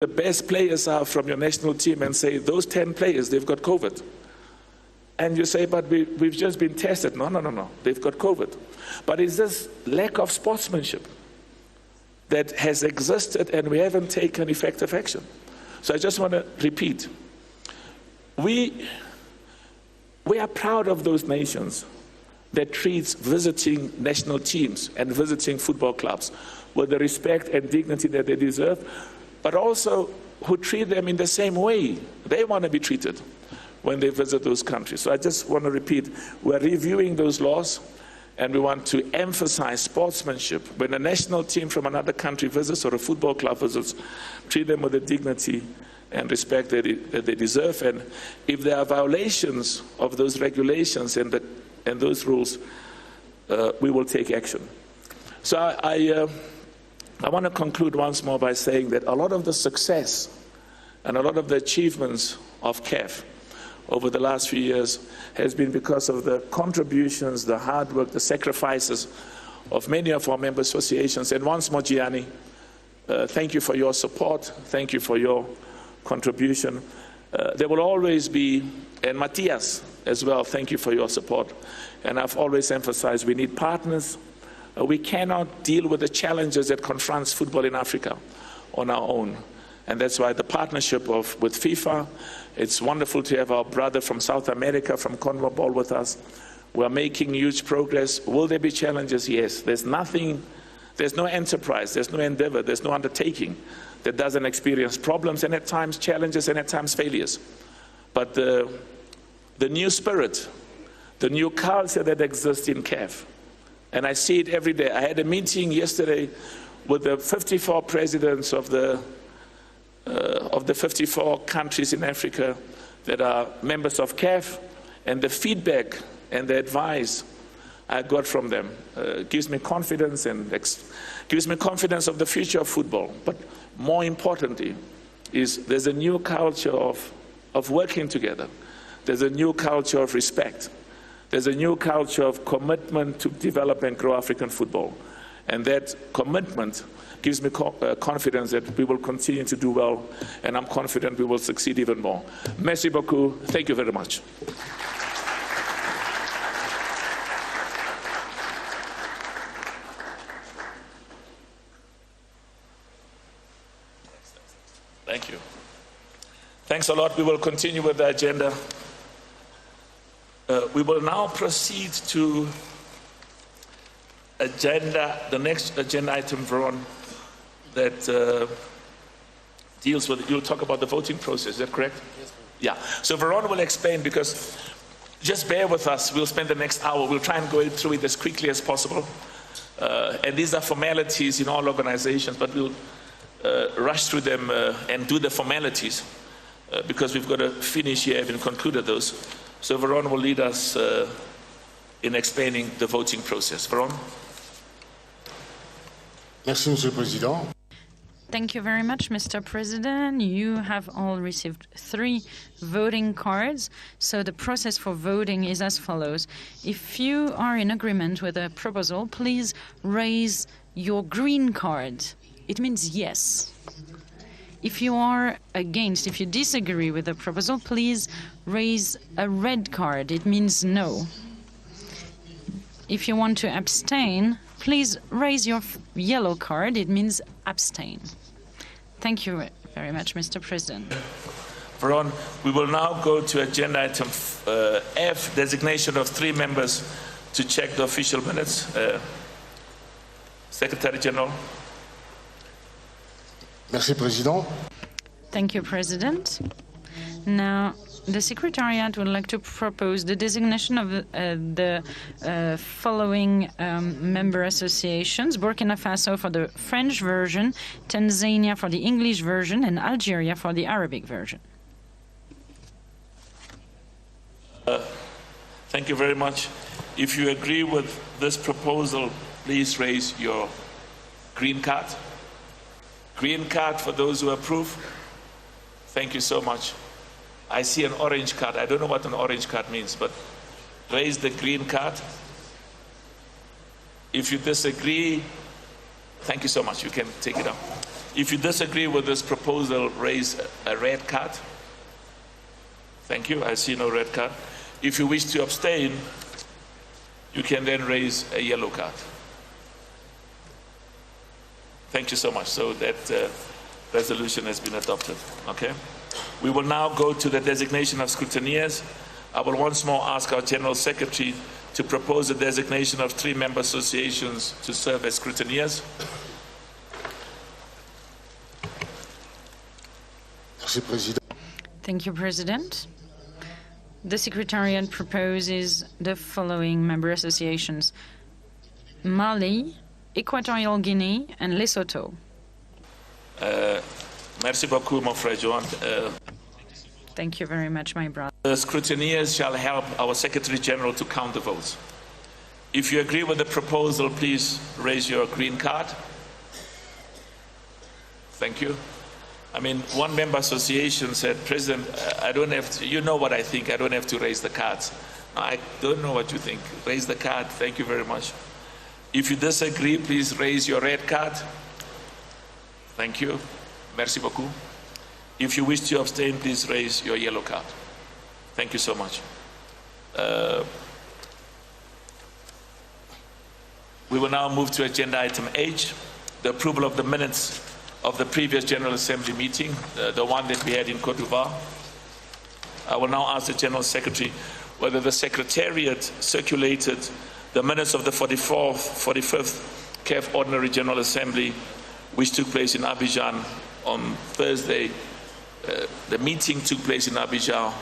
the best players are from your national team and say, those 10 players, they've got COVID. And you say, but we've just been tested. No, they've got COVID. But it's this lack of sportsmanship that has existed and we haven't taken effective action. So I just want to repeat, we are proud of those nations that treats visiting national teams and visiting football clubs with the respect and dignity that they deserve, but also who treat them in the same way they want to be treated when they visit those countries. So I just want to repeat, we're reviewing those laws and we want to emphasize sportsmanship. When a national team from another country visits or a football club visits, treat them with the dignity and respect that they deserve. And if there are violations of those regulations and those rules, we will take action. So I want to conclude once more by saying that a lot of the success and a lot of the achievements of CAF over the last few years has been because of the contributions, the hard work, the sacrifices of many of our member associations. And once more, Gianni, thank you for your support. Thank you for your contribution. There will always be, and Matthias as well, thank you for your support. And I've always emphasized we need partners. We cannot deal with the challenges that confronts football in Africa on our own. And that's why the partnership with FIFA, it's wonderful to have our brother from South America, from CONMEBOL with us. We're making huge progress. Will there be challenges? Yes. There's no enterprise, there's no endeavor, there's no undertaking that doesn't experience problems and at times challenges and at times failures. But the new spirit, the new culture that exists in CAF, and I see it every day. I had a meeting yesterday with the 54 presidents of the 54 countries in Africa that are members of CAF, and the feedback and the advice I got from them gives me confidence and gives me confidence of the future of football. But more importantly, there's a new culture of working together. There's a new culture of respect. There's a new culture of commitment to develop and grow African football. And that commitment gives me confidence that we will continue to do well, and I'm confident we will succeed even more. Merci beaucoup. Thank you very much. Thank you. Thanks a lot. We will continue with the agenda. We will now proceed to the next agenda item, Veron, that deals with, you'll talk about the voting process, is that correct? Yes, yeah. So Veron will explain, because just bear with us, we'll spend the next hour, we'll try and go through it as quickly as possible. And these are formalities in all organizations, but we'll rush through them and do the formalities because we've got to finish here having concluded those. So Veron will lead us in explaining the voting process. Veron? Merci, Monsieur le Président. Thank you very much, Mr. President. You have all received 3 voting cards. So the process for voting is as follows. If you are in agreement with a proposal, please raise your green card. It means yes. If you are against, if you disagree with the proposal, please raise a red card. It means no. If you want to abstain, please raise your yellow card. It means abstain. Thank you very much, Mr. President. Veron, we will now go to agenda item F, designation of 3 members to check the official minutes. Secretary General. Merci, Président. Thank you, President. Now, the Secretariat would like to propose the designation of the following member associations: Burkina Faso for the French version, Tanzania for the English version, and Algeria for the Arabic version. Thank you very much. If you agree with this proposal, please raise your green card. Green card for those who approve. Thank you so much. I see an orange card. I don't know what an orange card means, but raise the green card. If you disagree, thank you so much. You can take it up. If you disagree with this proposal, raise a red card. Thank you. I see no red card. If you wish to abstain, you can then raise a yellow card. Thank you so much. So that resolution has been adopted. Okay. We will now go to the designation of scrutineers. I will once more ask our General Secretary to propose the designation of 3 member associations to serve as scrutineers. Thank you, President. The Secretariat proposes the following member associations: Mali, Equatorial Guinea, and Lesotho. Merci beaucoup, mon frère Joan. Thank you very much, my brother. The scrutineers shall help our Secretary General to count the votes. If you agree with the proposal, please raise your green card. Thank you. I mean, one member association said, President, I don't have to, you know what I think, I don't have to raise the cards. No, I don't know what you think. Raise the card. Thank you very much. If you disagree, please raise your red card. Thank you. Merci beaucoup. If you wish to abstain, please raise your yellow card. Thank you so much. We will now move to agenda item H, the approval of the minutes of the previous General Assembly meeting, the one that we had in Côte d'Ivoire. I will now ask the General Secretary whether the Secretariat circulated the minutes of the 45th CAF Ordinary General Assembly, which took place in Abidjan on Thursday. The meeting took place in Abidjan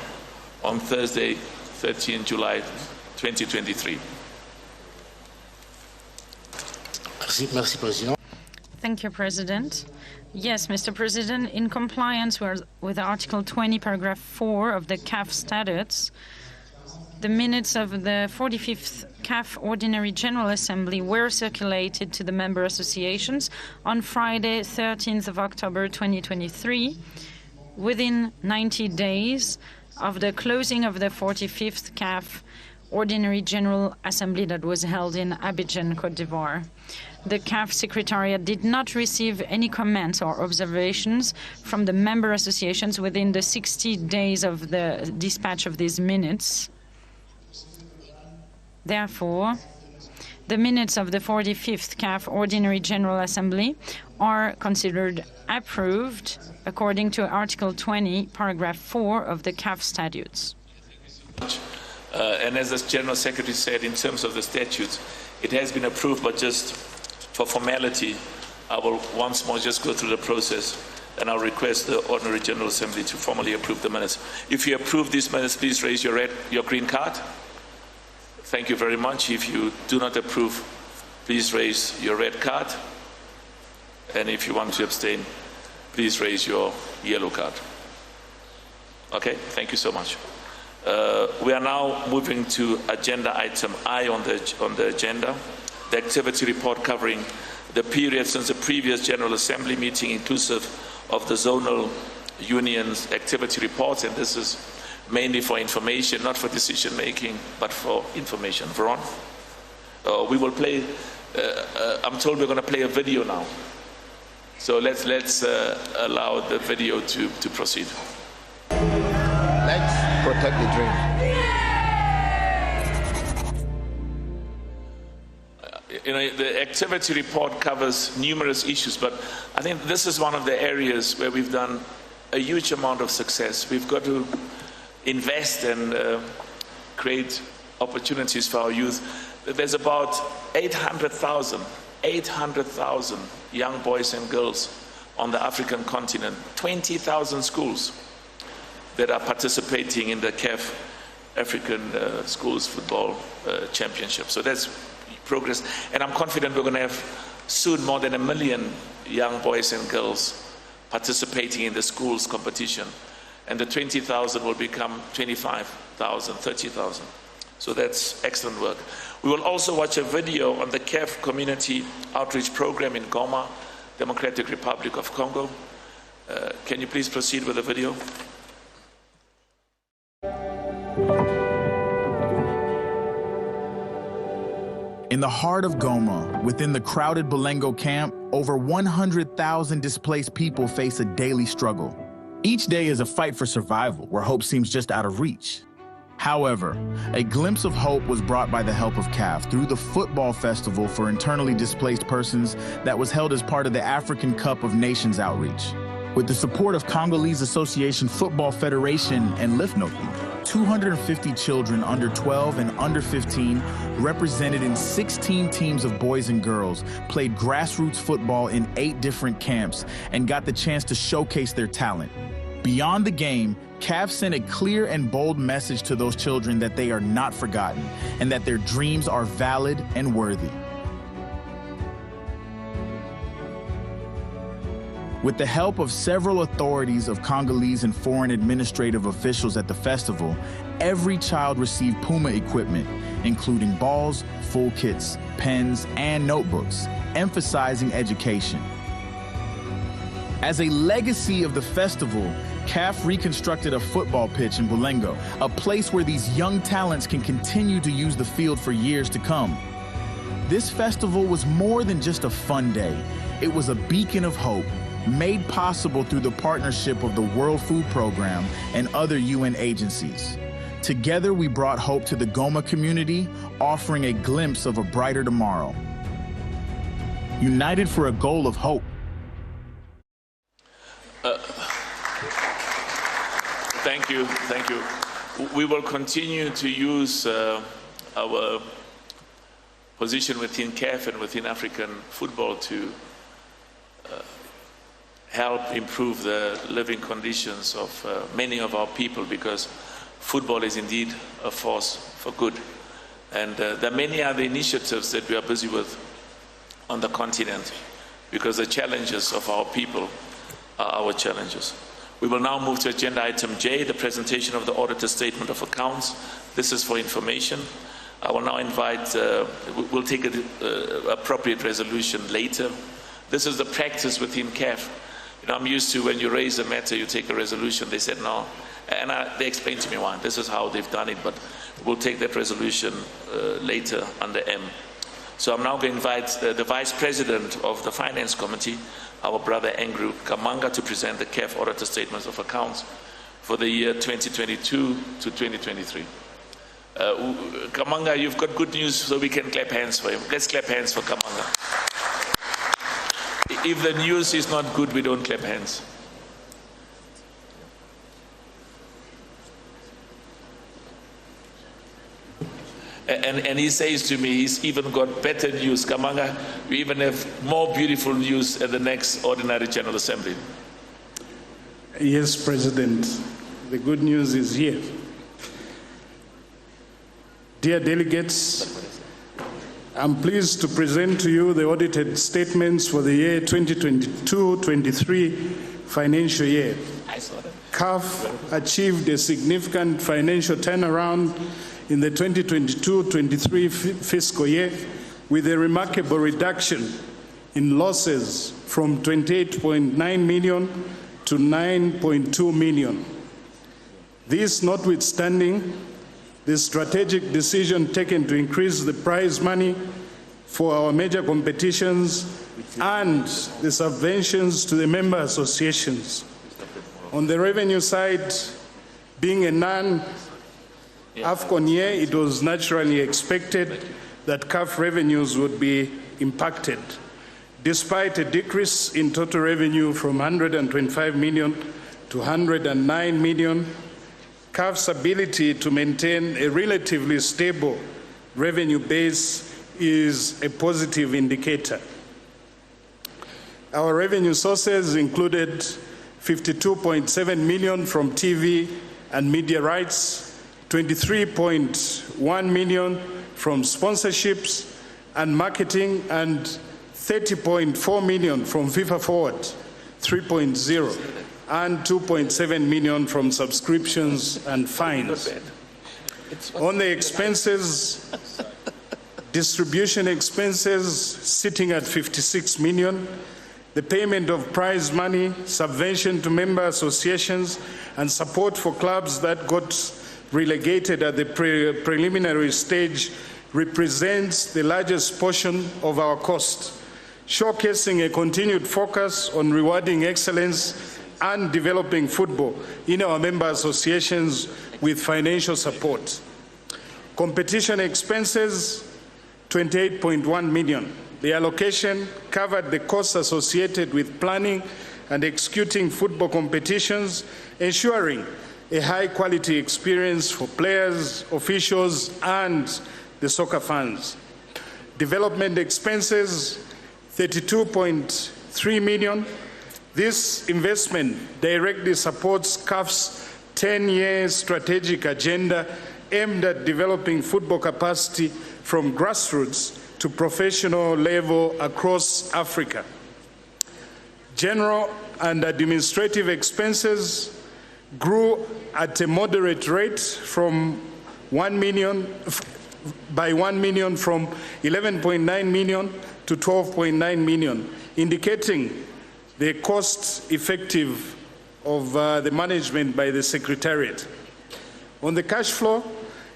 on Thursday, 13 July 2023. Merci, President. Thank you, President. Yes, Mr. President, in compliance with Article 20, Paragraph 4 of the CAF Statutes, the minutes of the 45th CAF Ordinary General Assembly were circulated to the member associations on Friday, 13th of October 2023, within 90 days of the closing of the 45th CAF Ordinary General Assembly that was held in Abidjan, Côte d'Ivoire. The CAF Secretariat did not receive any comments or observations from the member associations within the 60 days of the dispatch of these minutes. Therefore, the minutes of the 45th CAF Ordinary General Assembly are considered approved according to Article 20, Paragraph 4 of the CAF Statutes. And as the General Secretary said, in terms of the statutes, it has been approved, but just for formality, I will once more just go through the process, and I'll request the Ordinary General Assembly to formally approve the minutes. If you approve these minutes, please raise your green card. Thank you very much. If you do not approve, please raise your red card. And if you want to abstain, please raise your yellow card. Okay, thank you so much. We are now moving to agenda item I on the agenda, the activity report covering the period since the previous General Assembly meeting, inclusive of the zonal unions activity reports, and this is mainly for information, not for decision making, but for information. Veron, we will play. I'm told we're going to play a video now, so let's allow the video to proceed. Let's protect the dream. You know, the activity report covers numerous issues, but I think this is one of the areas where we've done a huge amount of success. We've got to invest and create opportunities for our youth. There's about 800,000 young boys and girls on the African continent, 20,000 schools that are participating in the CAF African Schools Football Championship. So that's progress, and I'm confident we're going to have soon more than 1 million young boys and girls participating in the schools competition, and the 20,000 will become 25,000, 30,000. So that's excellent work. We will also watch a video on the CAF Community Outreach Program in Goma, Democratic Republic of Congo. Can you please proceed with the video? In the heart of Goma, within the crowded Bolengo camp, over 100,000 displaced people face a daily struggle. Each day is a fight for survival, where hope seems just out of reach. However, a glimpse of hope was brought by the help of CAF through the football festival for internally displaced persons that was held as part of the African Cup of Nations outreach. With the support of Congolese Association Football Federation and Lifnoki, 250 children under 12 and under 15, represented in 16 teams of boys and girls, played grassroots football in 8 different camps and got the chance to showcase their talent. Beyond the game, CAF sent a clear and bold message to those children that they are not forgotten and that their dreams are valid and worthy. With the help of several authorities of Congolese and foreign administrative officials at the festival, every child received Puma equipment, including balls, full kits, pens, and notebooks, emphasizing education. As a legacy of the festival, CAF reconstructed a football pitch in Bolengo, a place where these young talents can continue to use the field for years to come. This festival was more than just a fun day. It was a beacon of hope, made possible through the partnership of the World Food Program and other UN agencies. Together, we brought hope to the Goma community, offering a glimpse of a brighter tomorrow. United for a goal of hope. Thank you. We will continue to use our position within CAF and within African football to help improve the living conditions of many of our people, because football is indeed a force for good. And there are many other initiatives that we are busy with on the continent, because the challenges of our people are our challenges. We will now move to agenda item J, the presentation of the auditor's statement of accounts. This is for information. I will now invite, we'll take an appropriate resolution later. This is the practice within CAF. You know, I'm used to when you raise a matter, you take a resolution. They said no, and they explained to me why. This is how they've done it, but we'll take that resolution later under M. So I'm now going to invite the Vice President of the Finance Committee, our brother Andrew Kamanga, to present the CAF Auditor Statements of Accounts for the year 2022 to 2023. Kamanga, you've got good news, so we can clap hands for him. Let's clap hands for Kamanga. If the news is not good, we don't clap hands. And he says to me, he's even got better news. Kamanga, we even have more beautiful news at the next Ordinary General Assembly. Yes, President. The good news is here. Dear delegates, I'm pleased to present to you the audited statements for the year 2022-23 financial year. CAF achieved a significant financial turnaround in the 2022-23 fiscal year, with a remarkable reduction in losses from 28.9 million to 9.2 million. This notwithstanding, the strategic decision taken to increase the prize money for our major competitions and the subventions to the member associations. On the revenue side, being a non-AFCON year, it was naturally expected that CAF revenues would be impacted. Despite a decrease in total revenue from 125 million to 109 million, CAF's ability to maintain a relatively stable revenue base is a positive indicator. Our revenue sources included 52.7 million from TV and media rights, 23.1 million from sponsorships and marketing, and 30.4 million from FIFA Forward 3.0, and 2.7 million from subscriptions and fines. On the expenses, distribution expenses sitting at 56 million, the payment of prize money, subvention to member associations, and support for clubs that got relegated at the preliminary stage represents the largest portion of our cost, showcasing a continued focus on rewarding excellence and developing football in our member associations with financial support. Competition expenses, 28.1 million. The allocation covered the costs associated with planning and executing football competitions, ensuring a high-quality experience for players, officials, and the soccer fans. Development expenses, 32.3 million. This investment directly supports CAF's 10-year strategic agenda aimed at developing football capacity from grassroots to professional level across Africa. General and administrative expenses grew at a moderate rate from 1 million from 11.9 million to 12.9 million, indicating the cost effective of the management by the Secretariat. On the cash flow,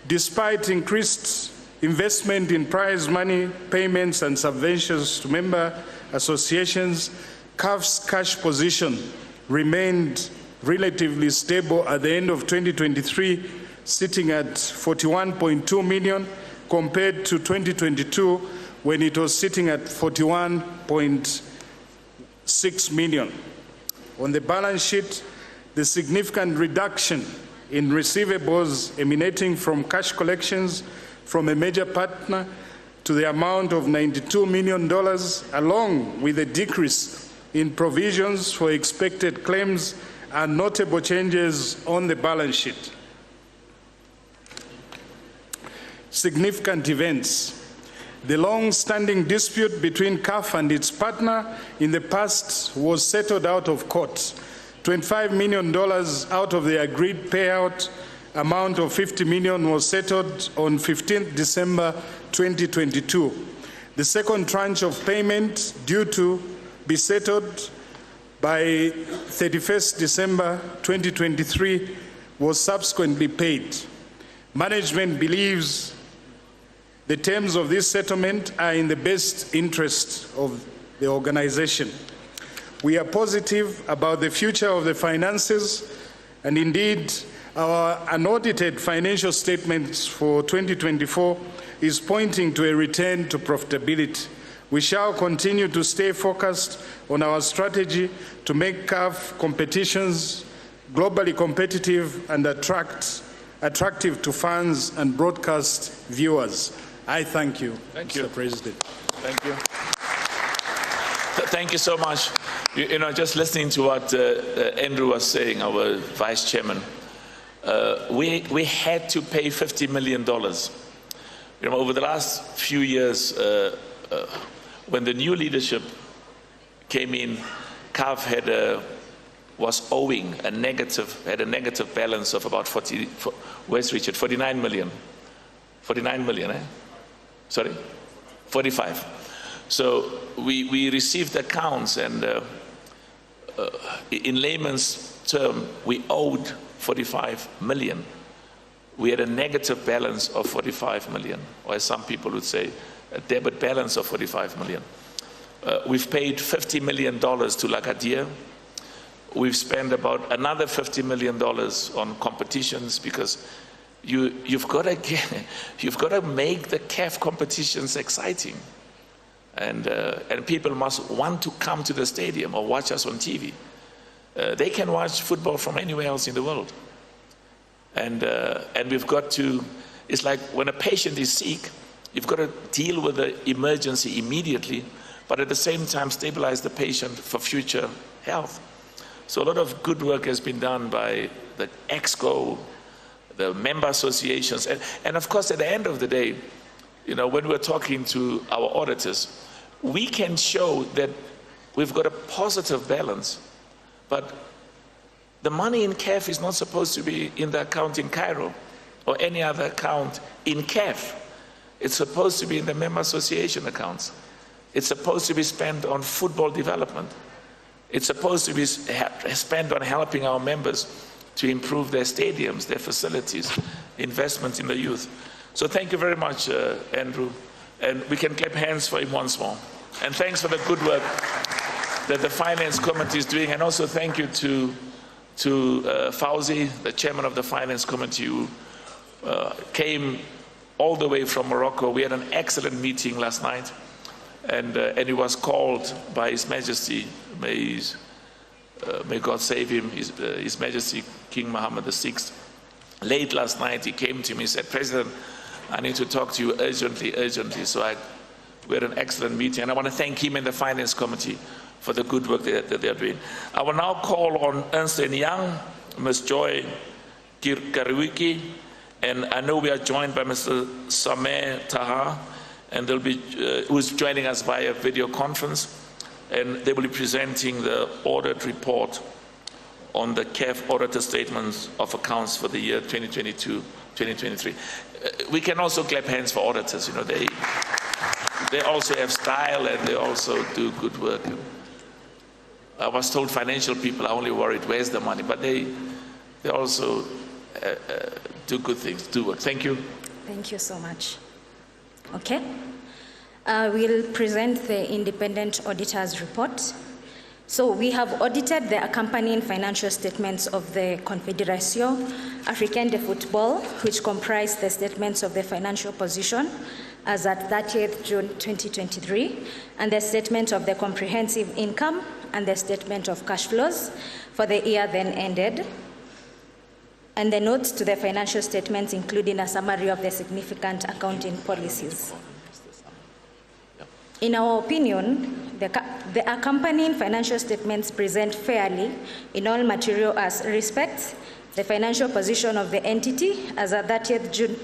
despite increased investment in prize money, payments and subventions to member associations, CAF's cash position remained relatively stable at the end of 2023, sitting at 41.2 million compared to 2022 when it was sitting at 41.6 million. On the balance sheet, the significant reduction in receivables emanating from cash collections from a major partner to the amount of $92 million, along with a decrease in provisions for expected claims, are notable changes on the balance sheet. Significant events. The long-standing dispute between CAF and its partner in the past was settled out of court. $25 million out of the agreed payout amount of $50 million was settled on 15th December 2022. The second tranche of payment due to be settled by 31st December 2023 was subsequently paid. Management believes the terms of this settlement are in the best interest of the organization. We are positive about the future of the finances, and indeed, our unaudited financial statements for 2024 is pointing to a return to profitability. We shall continue to stay focused on our strategy to make CAF competitions globally competitive and attractive to fans and broadcast viewers. I thank you, Mr. President. Thank you. Thank you so much. You know, just listening to what Andrew was saying, our vice chairman, we had to pay $50 million. You know, over the last few years, when the new leadership came in, CAF had was owing a negative balance of about 49 million. 49 million, eh? Sorry? 45. So we received accounts, and in layman's term, we owed 45 million. We had a negative balance of 45 million, or as some people would say, a debit balance of 45 million. We've paid $50 million to Lagadia. We've spent about another $50 million on competitions, because you've got to make the CAF competitions exciting, and people must want to come to the stadium or watch us on TV. They can watch football from anywhere else in the world, and we've got to. It's like when a patient is sick, you've got to deal with the emergency immediately, but at the same time stabilize the patient for future health. So a lot of good work has been done by the EXCO, the member associations, and of course at the end of the day, you know, when we're talking to our auditors, we can show that we've got a positive balance, but the money in CAF is not supposed to be in the account in Cairo or any other account in CAF. It's supposed to be in the member association accounts. It's supposed to be spent on football development. It's supposed to be spent on helping our members to improve their stadiums, their facilities, investment in the youth. So thank you very much, Andrew. And we can clap hands for him once more. And thanks for the good work that the Finance Committee is doing. And also thank you to Fauzi, the chairman of the Finance Committee, who came all the way from Morocco. We had an excellent meeting last night. And he was called by His Majesty, may God save him, His Majesty King Mohammed VI. Late last night, he came to me and said, President, I need to talk to you urgently. So we had an excellent meeting. And I want to thank him and the Finance Committee for the good work that they're doing. I will now call on Ernst & Young, Ms. Joy Kirkariwiki, and I know we are joined by Mr. Sameh Taha, and they'll be, who's joining us via video conference, and they will be presenting the audit report on the CAF auditor statements of accounts for the year 2022-2023. We can also clap hands for auditors. You know, they also have style and they also do good work. I was told financial people are only worried where's the money, but they also do good things, do work. Thank you. Thank you so much. Okay. We'll present the independent auditor's report. So we have audited the accompanying financial statements of the Confederación Africaine de Football, which comprise the statements of the financial position as at 30th June 2023, and the statement of the comprehensive income and the statement of cash flows for the year then ended, and the notes to the financial statements, including a summary of the significant accounting policies. In our opinion, the accompanying financial statements present fairly in all material as respects the financial position of the entity as at 30th June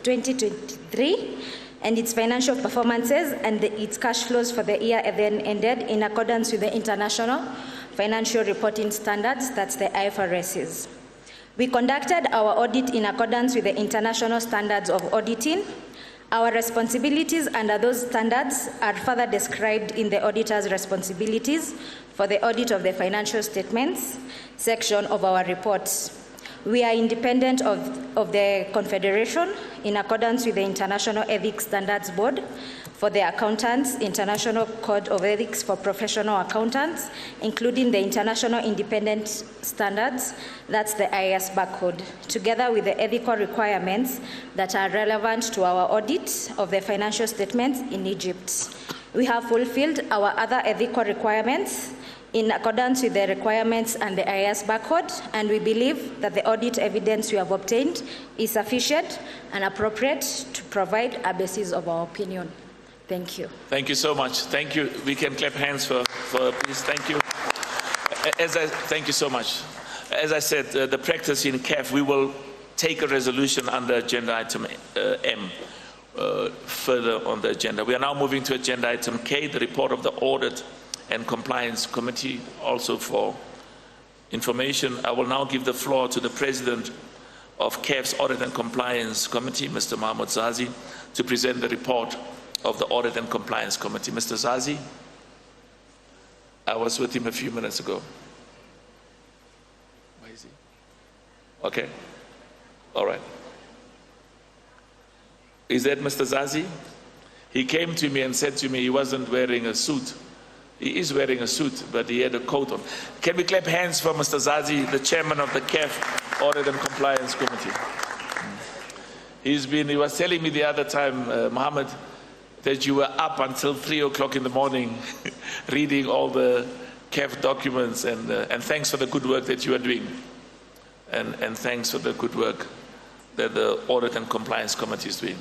2023 and its financial performances and its cash flows for the year then ended in accordance with the international financial reporting standards, that's the IFRSs. We conducted our audit in accordance with the international standards of auditing. Our responsibilities under those standards are further described in the auditor's responsibilities for the audit of the financial statements section of our reports. We are independent of the Confederation in accordance with the International Ethics Standards Board for the Accountants, International Code of Ethics for Professional Accountants, including the International Independent Standards, that's the IASB code, together with the ethical requirements that are relevant to our audit of the financial statements in Egypt. We have fulfilled our other ethical requirements in accordance with the requirements and the IASB code, and we believe that the audit evidence we have obtained is sufficient and appropriate to provide a basis of our opinion. Thank you. Thank you so much. Thank you. We can clap hands for please. Thank you. Thank you so much. As I said, the practice in CAF, we will take a resolution under agenda item M further on the agenda. We are now moving to agenda item K, the report of the Audit and Compliance Committee. Also for information, I will now give the floor to the President of CAF's Audit and Compliance Committee, Mr. Mahmoud Zazi, to present the report of the Audit and Compliance Committee. Mr. Zazi, I was with him a few minutes ago. Where is he? Okay. All right. Is that Mr. Zazi? He came to me and said to me he wasn't wearing a suit. He is wearing a suit, but he had a coat on. Can we clap hands for Mr. Zazi, the chairman of the CAF Audit and Compliance Committee? He was telling me the other time, Mohammed, that you were up until 3 o'clock in the morning reading all the CAF documents, and thanks for the good work that you are doing. And thanks for the good work that the Audit and Compliance Committee is doing.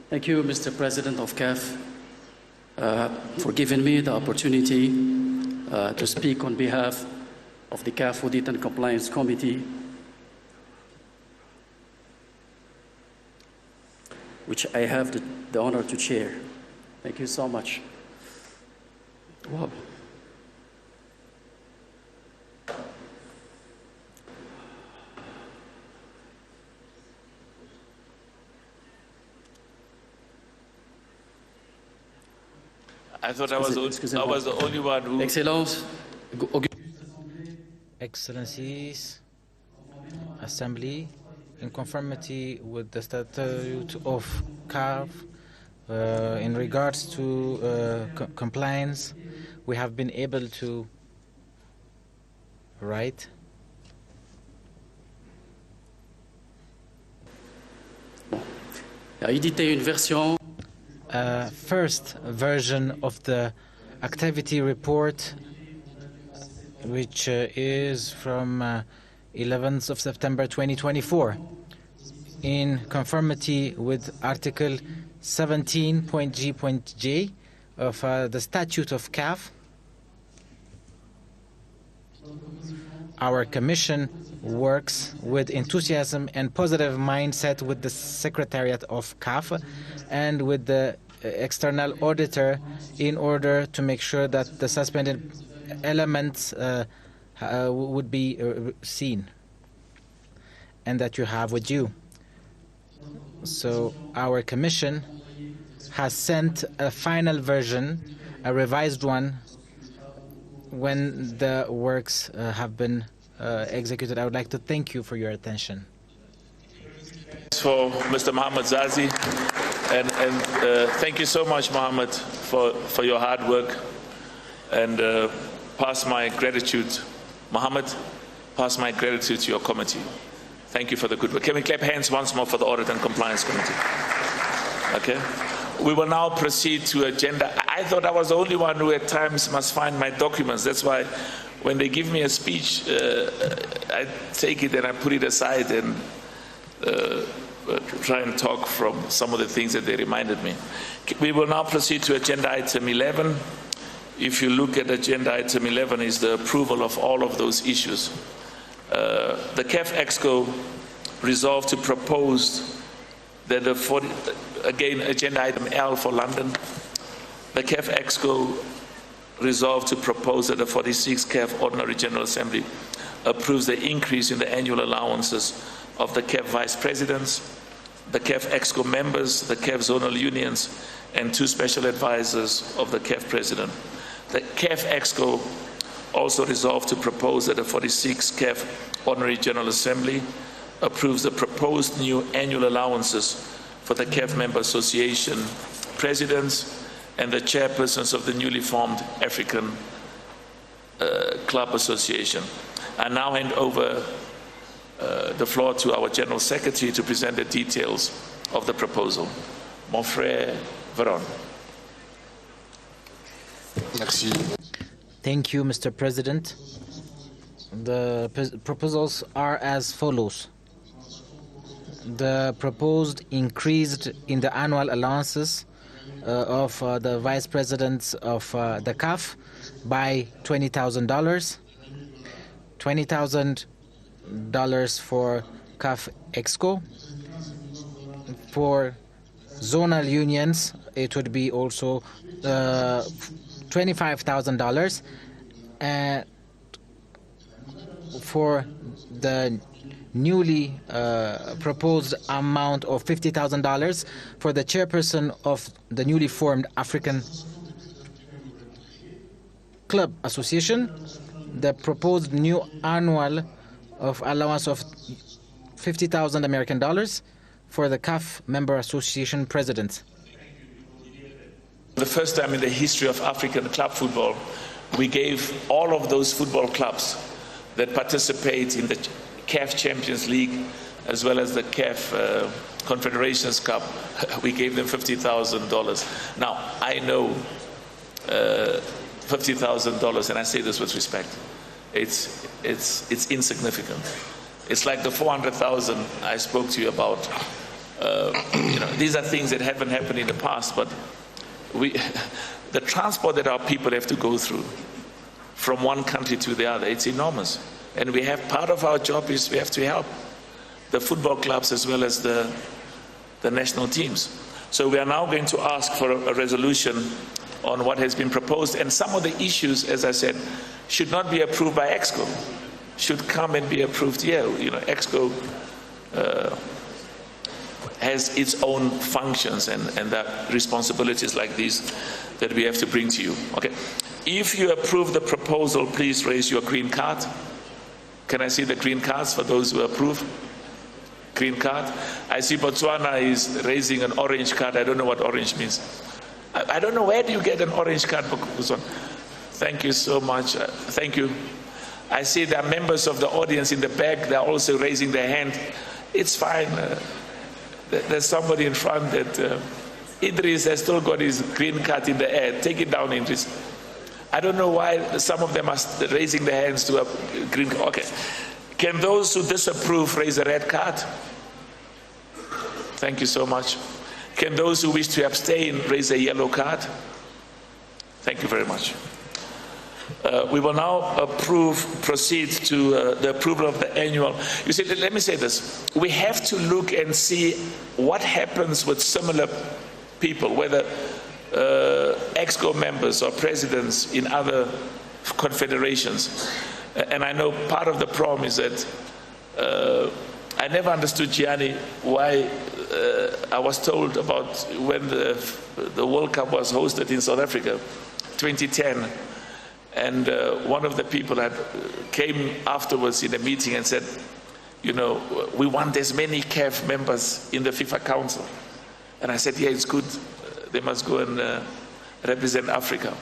Thank you, Mr. President of CAF, for giving me the opportunity to speak on behalf of the CAF Audit and Compliance Committee, which I have the honor to chair. Thank you so much. Wow. I thought I was the only one who... Excellences, Excellencies, Assembly, in conformity with the statute of CAF, in regards to compliance, we have been able to write a édité une version first version of the activity report, which is from 11th of September 2024, in conformity with Article 17.G.J of the Statute of CAF. Our Commission works with enthusiasm and positive mindset with the Secretariat of CAF and with the external auditor in order to make sure that the suspended elements would be seen and that you have with you. So our Commission has sent a final version, a revised one, when the works have been executed. I would like to thank you for your attention. For Mr. Mohamed Zazi, and thank you so much, Mohamed, for your hard work, and pass my gratitude, Mohamed, pass my gratitude to your committee. Thank you for the good work. Can we clap hands once more for the Audit and Compliance Committee? Okay. We will now proceed to agenda. I thought I was the only one who at times must find my documents. That's why when they give me a speech, I take it and I put it aside and try and talk from some of the things that they reminded me. We will now proceed to agenda item 11. If you look at agenda item 11, is the approval of all of those issues. The CAF Exco resolved to propose that again, agenda item L for London. The CAF Exco resolved to propose that the 46th CAF Ordinary General Assembly approves the increase in the annual allowances of the CAF Vice Presidents, the CAF Exco members, the CAF Zonal Unions, and 2 special advisors of the CAF President. The CAF Exco also resolved to propose that the 46th CAF Ordinary General Assembly approves the proposed new annual allowances for the CAF Member Association Presidents and the chairpersons of the newly formed African Club Association. I now hand over the floor to our General Secretary to present the details of the proposal. Mon frère Veron. Merci. Thank you, Mr. President. The proposals are as follows. The proposed increase in the annual allowances of the vice presidents of the CAF by $20,000, $20,000 for CAF Exco. For zonal unions, it would be also $25,000, and for the newly proposed amount of $50,000 for the chairperson of the newly formed African Club Association, the proposed new annual of allowance of $50,000 American dollars for the CAF Member Association President. The first time in the history of African club football, we gave all of those football clubs that participate in the CAF Champions League as well as the CAF Confederations Cup, we gave them $50,000. Now, I know $50,000, and I say this with respect, it's insignificant. It's like the 400,000 I spoke to you about. These are things that haven't happened in the past, but the transport that our people have to go through from one country to the other, it's enormous. And we have, part of our job is we have to help the football clubs as well as the national teams. So we are now going to ask for a resolution on what has been proposed, and some of the issues, as I said, should not be approved by EXCO, should come and be approved here. EXCO has its own functions and that responsibilities like these. that we have to bring to you. Okay. If you approve the proposal, please raise your green card. Can I see the green cards for those who approve? Green card. I see Botswana is raising an orange card. I don't know what orange means. I don't know, where do you get an orange card, Botswana? Thank you so much. Thank you. I see there are members of the audience in the back. They're also raising their hand. It's fine. There's somebody in front that Idris has still got his green card in the air. Take it down, Idris. I don't know why some of them are raising their hands to a green card. Okay. Can those who disapprove raise a red card? Thank you so much. Can those who wish to abstain raise a yellow card? Thank you very much. We will now proceed to the approval of the annual. You see, let me say this. We have to look and see what happens with similar people, whether EXCO members or presidents in other confederations. And I know part of the problem is that I never understood, Gianni, why I was told about when the World Cup was hosted in South Africa, 2010, and one of the people that came afterwards in a meeting and said, you know, we want as many CAF members in the FIFA Council. And I said, yeah, it's good. They must go and represent Africa.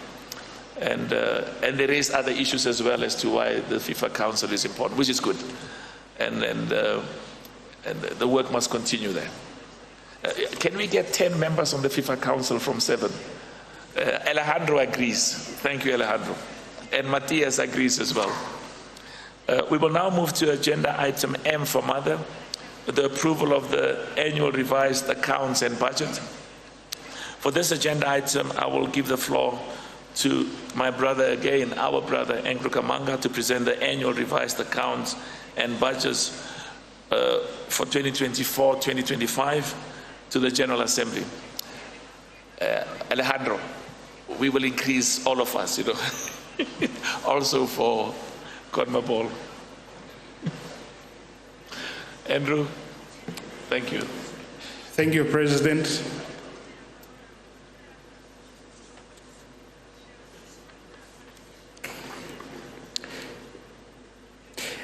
And they raised other issues as well as to why the FIFA Council is important, which is good. And the work must continue there. Can we get 10 members on the FIFA Council from 7? Alejandro agrees. Thank you, Alejandro. And Matthias agrees as well. We will now move to agenda item M for Mother, the approval of the annual revised accounts and budget. For this agenda item, I will give the floor to my brother again, our brother, Andrew Kamanga, to present the annual revised accounts and budgets for 2024-2025 to the General Assembly. Alejandro, we will increase all of us, you know, also for CONMEBOL. Andrew, thank you. Thank you, President.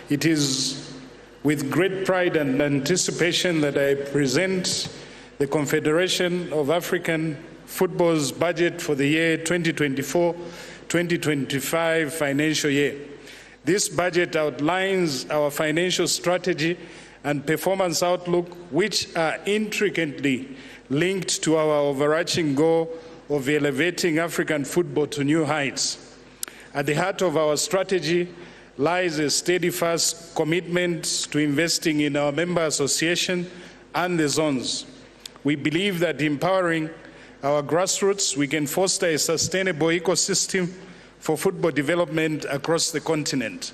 It is with great pride and anticipation that I present the Confederation of African Football's budget for the year 2024-2025 financial year. This budget outlines our financial strategy and performance outlook, which are intricately linked to our overarching goal of elevating African football to new heights. At the heart of our strategy lies a steadfast commitment to investing in our member association and the zones. We believe that empowering our grassroots, we can foster a sustainable ecosystem for football development across the continent.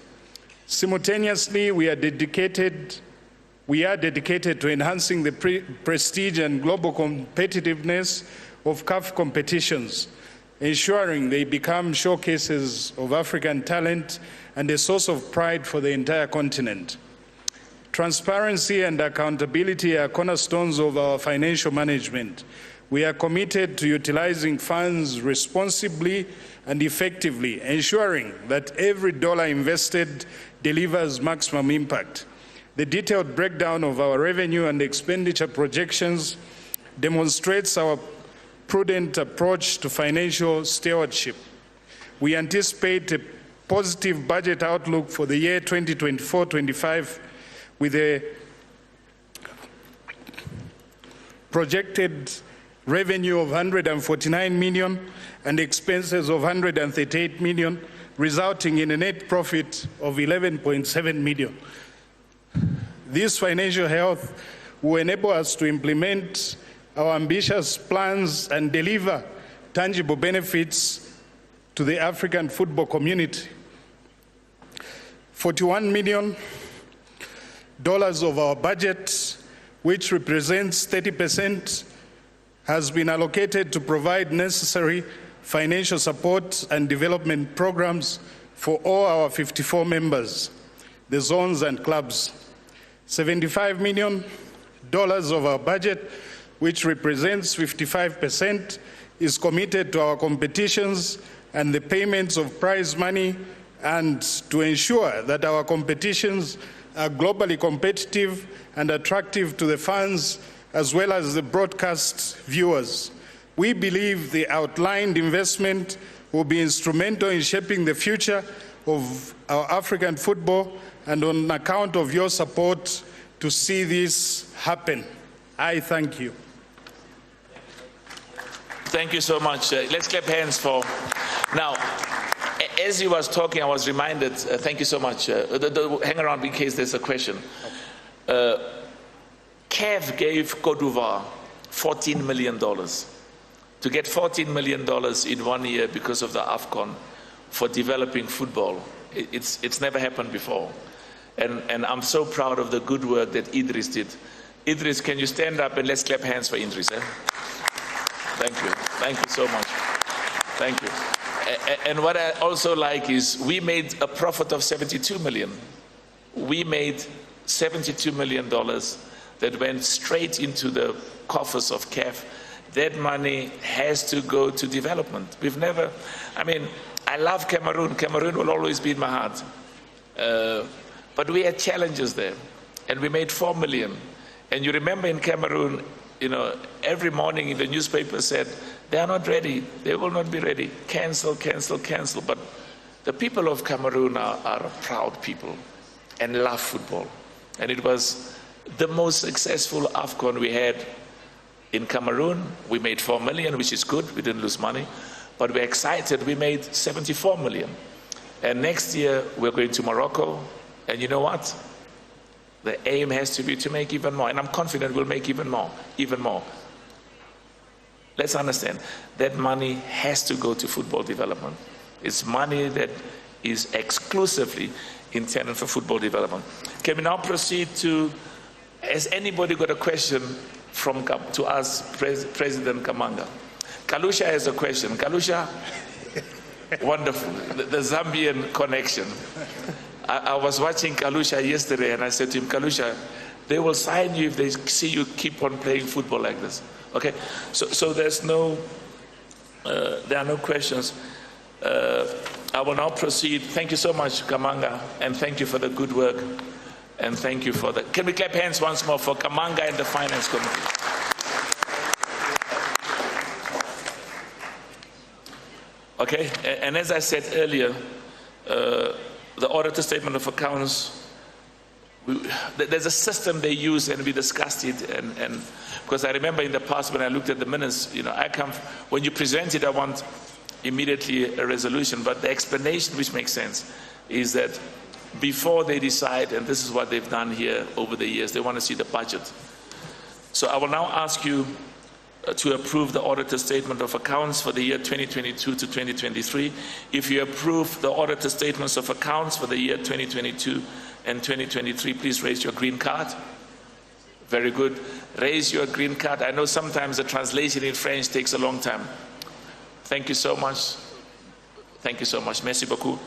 Simultaneously, we are dedicated to enhancing the prestige and global competitiveness of CAF competitions, ensuring they become showcases of African talent and a source of pride for the entire continent. Transparency and accountability are cornerstones of our financial management. We are committed to utilizing funds responsibly and effectively, ensuring that every dollar invested delivers maximum impact. The detailed breakdown of our revenue and expenditure projections demonstrates our prudent approach to financial stewardship. We anticipate a positive budget outlook for the year 2024-25 with a projected revenue of 149 million and expenses of 138 million, resulting in a net profit of 11.7 million. This financial health will enable us to implement our ambitious plans and deliver tangible benefits to the African football community. $41 million of our budget, which represents 30%, has been allocated to provide necessary financial support and development programs for all our 54 members, the zones and clubs. $75 million of our budget, which represents 55%, is committed to our competitions and the payments of prize money, and to ensure that our competitions are globally competitive and attractive to the fans as well as the broadcast viewers. We believe the outlined investment will be instrumental in shaping the future of our African football, and on account of your support to see this happen, I thank you. Thank you so much. Let's clap hands for. Now, as he was talking, I was reminded, thank you so much. Hang around in case there's a question. CAF gave Côte d'Ivoire $14 million. To get $14 million in 1 year because of the AFCON for developing football, it's never happened before. And I'm so proud of the good work that Idris did. Idris, can you stand up and let's clap hands for Idris? Eh? Thank you. Thank you so much. Thank you. And what I also like is we made a profit of 72 million. We made $72 million that went straight into the coffers of CAF. That money has to go to development. We've never, I mean, I love Cameroon. Cameroon will always be in my heart. But we had challenges there. And we made 4 million. And you remember in Cameroon, you know, every morning in the newspaper said, they are not ready, they will not be ready, cancel, cancel, cancel. But the people of Cameroon are a proud people and love football. And it was the most successful AFCON we had in Cameroon. We made 4 million, which is good, we didn't lose money. But we're excited, we made 74 million. And next year, we're going to Morocco. And you know what? The aim has to be to make even more, and I'm confident we'll make even more, even more. Let's understand, that money has to go to football development. It's money that is exclusively intended for football development. Can we now proceed to, has anybody got a question to us, President Kamanga? Kalusha has a question. Kalusha, wonderful, the Zambian connection. I was watching Kalusha yesterday and I said to him, Kalusha, they will sign you if they see you keep on playing football like this. Okay, so there's no, there are no questions. I will now proceed. Thank you so much, Kamanga, and thank you for the good work. And thank you for the, can we clap hands once more for Kamanga and the Finance Committee? Okay, and as I said earlier, the auditor statement of accounts, there's a system they use and we discussed it, and because I remember in the past when I looked at the minutes, you know, when you present it, I want immediately a resolution, but the explanation which makes sense is that before they decide, and this is what they've done here over the years, they want to see the budget. So I will now ask you to approve the auditor statement of accounts for the year 2022 to 2023. If you approve the auditor statements of accounts for the year 2022 and 2023, please raise your green card. Very good. Raise your green card. I know sometimes the translation in French takes a long time. Thank you so much. Thank you so much. Merci beaucoup.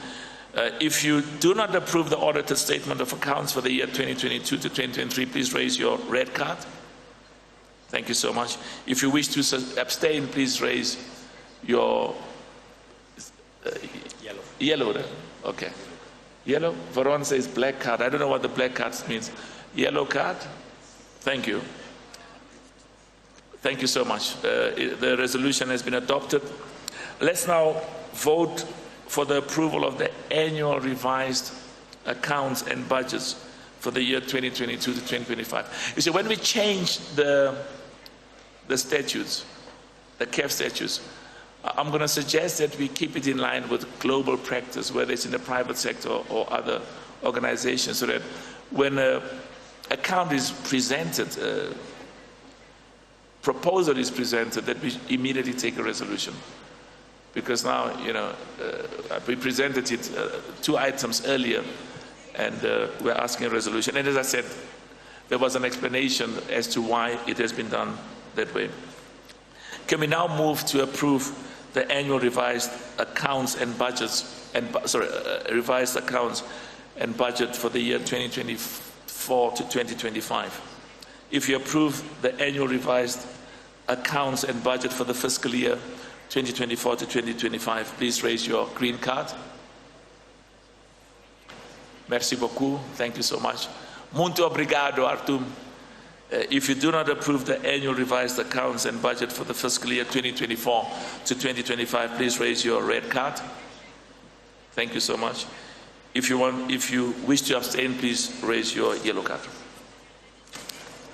If you do not approve the auditor statement of accounts for the year 2022 to 2023, please raise your red card. Thank you so much. If you wish to abstain, please raise your yellow. Okay. Yellow? Veron says black card. I don't know what the black card means. Yellow card? Thank you. Thank you so much. The resolution has been adopted. Let's now vote for the approval of the annual revised accounts and budgets for the year 2022 to 2025. You see, when we changed the statutes, the CAF statutes, I'm going to suggest that we keep it in line with global practice, whether it's in the private sector or other organizations, so that when an account is presented, proposal is presented, that we immediately take a resolution. Because now, you know, we presented it 2 items earlier, and we're asking a resolution. And as I said, there was an explanation as to why it has been done that way. Can we now move to approve the annual revised accounts and budgets, revised accounts and budget for the year 2024 to 2025? If you approve the annual revised accounts and budget for the fiscal year 2024 to 2025. Please raise your green card. Merci beaucoup. Thank you so much. Muito obrigado, Artum. If you do not approve the annual revised accounts and budget for the fiscal year 2024 to 2025, please raise your red card. Thank you so much. If you wish to abstain, please raise your yellow card.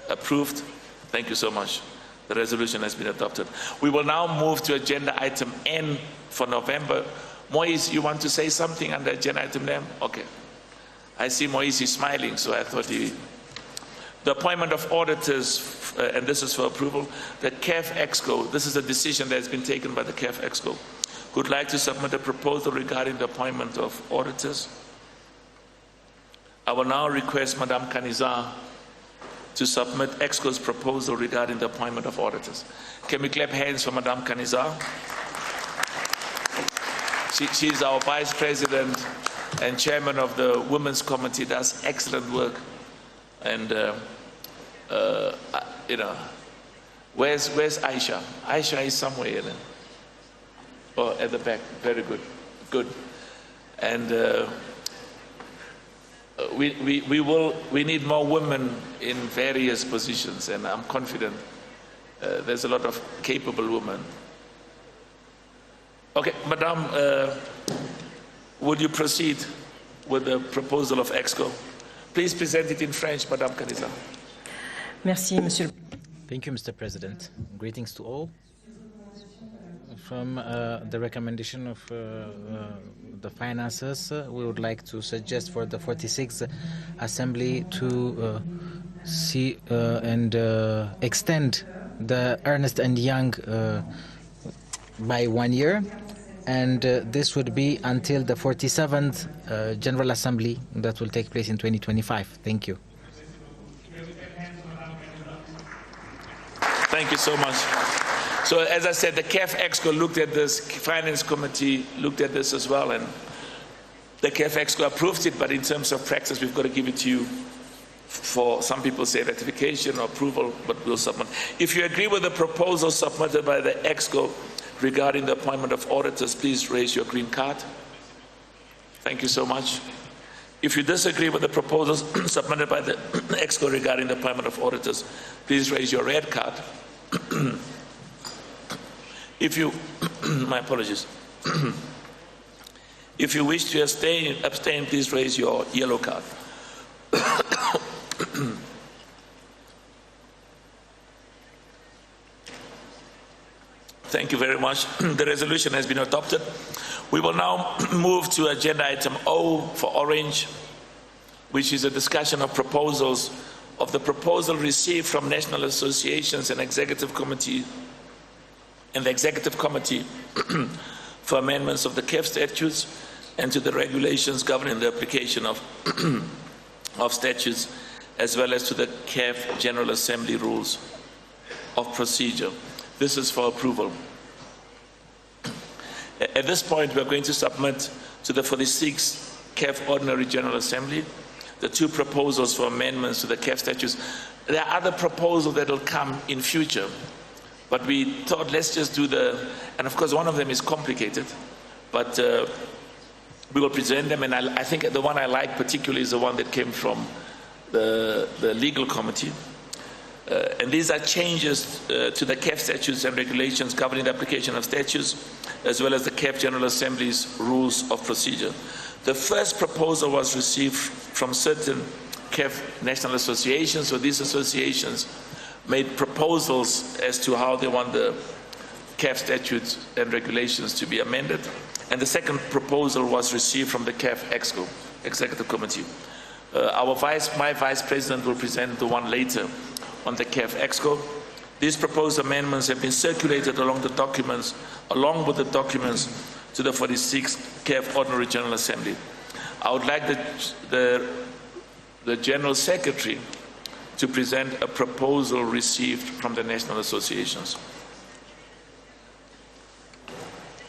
Approved. Thank you so much. The resolution has been adopted. We will now move to agenda item N for November. Moise, you want to say something under agenda item N? Okay. I see Moise is smiling, so I thought he... The appointment of auditors, and this is for approval, the CAF Exco. This is a decision that has been taken by the CAF Exco. Would like to submit a proposal regarding the appointment of auditors. I will now request Madame Kanizar to submit Exco's proposal regarding the appointment of auditors. Can we clap hands for Madame Kanizar? She's our Vice President and Chairman of the Women's Committee, does excellent work. And, you know, where's Aisha? Aisha is somewhere here. Oh, at the back. Very good. Good. And we need more women in various positions, and I'm confident there's a lot of capable women. Okay, Madame, would you proceed with the proposal of EXCO? Please present it in French, Madame Kanizar. Merci, Monsieur. Thank you, Mr. President. Greetings to all. From the recommendation of the finances, we would like to suggest for the 46th Assembly to see and extend the Ernst & Young by 1 year, and this would be until the 47th General Assembly that will take place in 2025. Thank you. Thank you so much. So as I said, the CAF Exco looked at this, Finance Committee looked at this as well, and the CAF Exco approved it, but in terms of practice, we've got to give it to you for, some people say ratification or approval, but we'll submit. If you agree with the proposal submitted by the Exco regarding the appointment of auditors, please raise your green card. Thank you so much. If you disagree with the proposals submitted by the Exco regarding the appointment of auditors, please raise your red card. If you, my apologies. If you wish to abstain, please raise your yellow card. Thank you very much. The resolution has been adopted. We will now move to agenda item O for Orange, which is a discussion of proposals of the proposal received from national associations and executive committee and the executive committee for amendments of the CAF statutes and to the regulations governing the application of of statutes, as well as to the CAF General Assembly rules of procedure. This is for approval. At this point, we are going to submit to the 46th CAF Ordinary General Assembly the two proposals for amendments to the CAF statutes. There are other proposals that will come in future, but we thought let's just do and of course one of them is complicated, but we will present them, and I think the one I like particularly is the one that came from the legal committee. And these are changes to the CAF statutes and regulations governing the application of statutes, as well as the CAF General Assembly's rules of procedure. The first proposal was received from certain CAF national associations, so these associations made proposals as to how they want the CAF statutes and regulations to be amended. And the second proposal was received from the CAF Exco, Executive Committee. My Vice President will present the one later on the CAF Exco. These proposed amendments have been circulated along with the documents to the 46th CAF Ordinary General Assembly. I would like the General Secretary to present a proposal received from the national associations.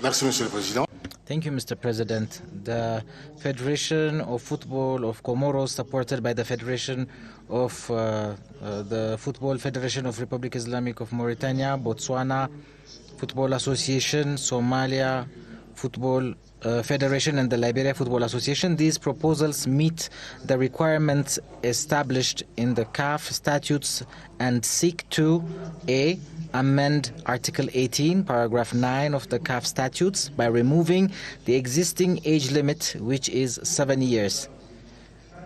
Merci, Monsieur le Président. Thank you, Mr. President. The Federation of Football of Comoros, supported by the Federation of the Football Federation of Republic Islamic of Mauritania, Botswana Football Association, Somalia Football Federation, and the Liberia Football Association. These proposals meet the requirements established in the CAF statutes and seek to A, amend Article 18, paragraph 9 of the CAF statutes by removing the existing age limit, which is 7 years,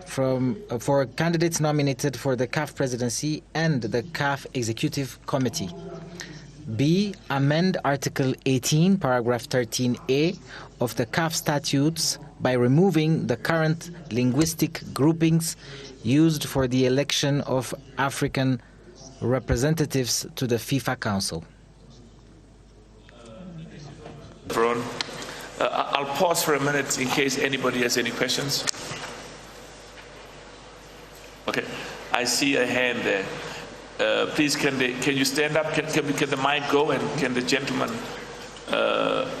for candidates nominated for the CAF presidency and the CAF Executive Committee. B, amend Article 18, paragraph 13A of the CAF statutes by removing the current linguistic groupings used for the election of African representatives to the FIFA Council. I'll pause for a minute in case anybody has any questions. Okay, I see a hand there. Please, can you stand up? Can the mic go, and can the gentleman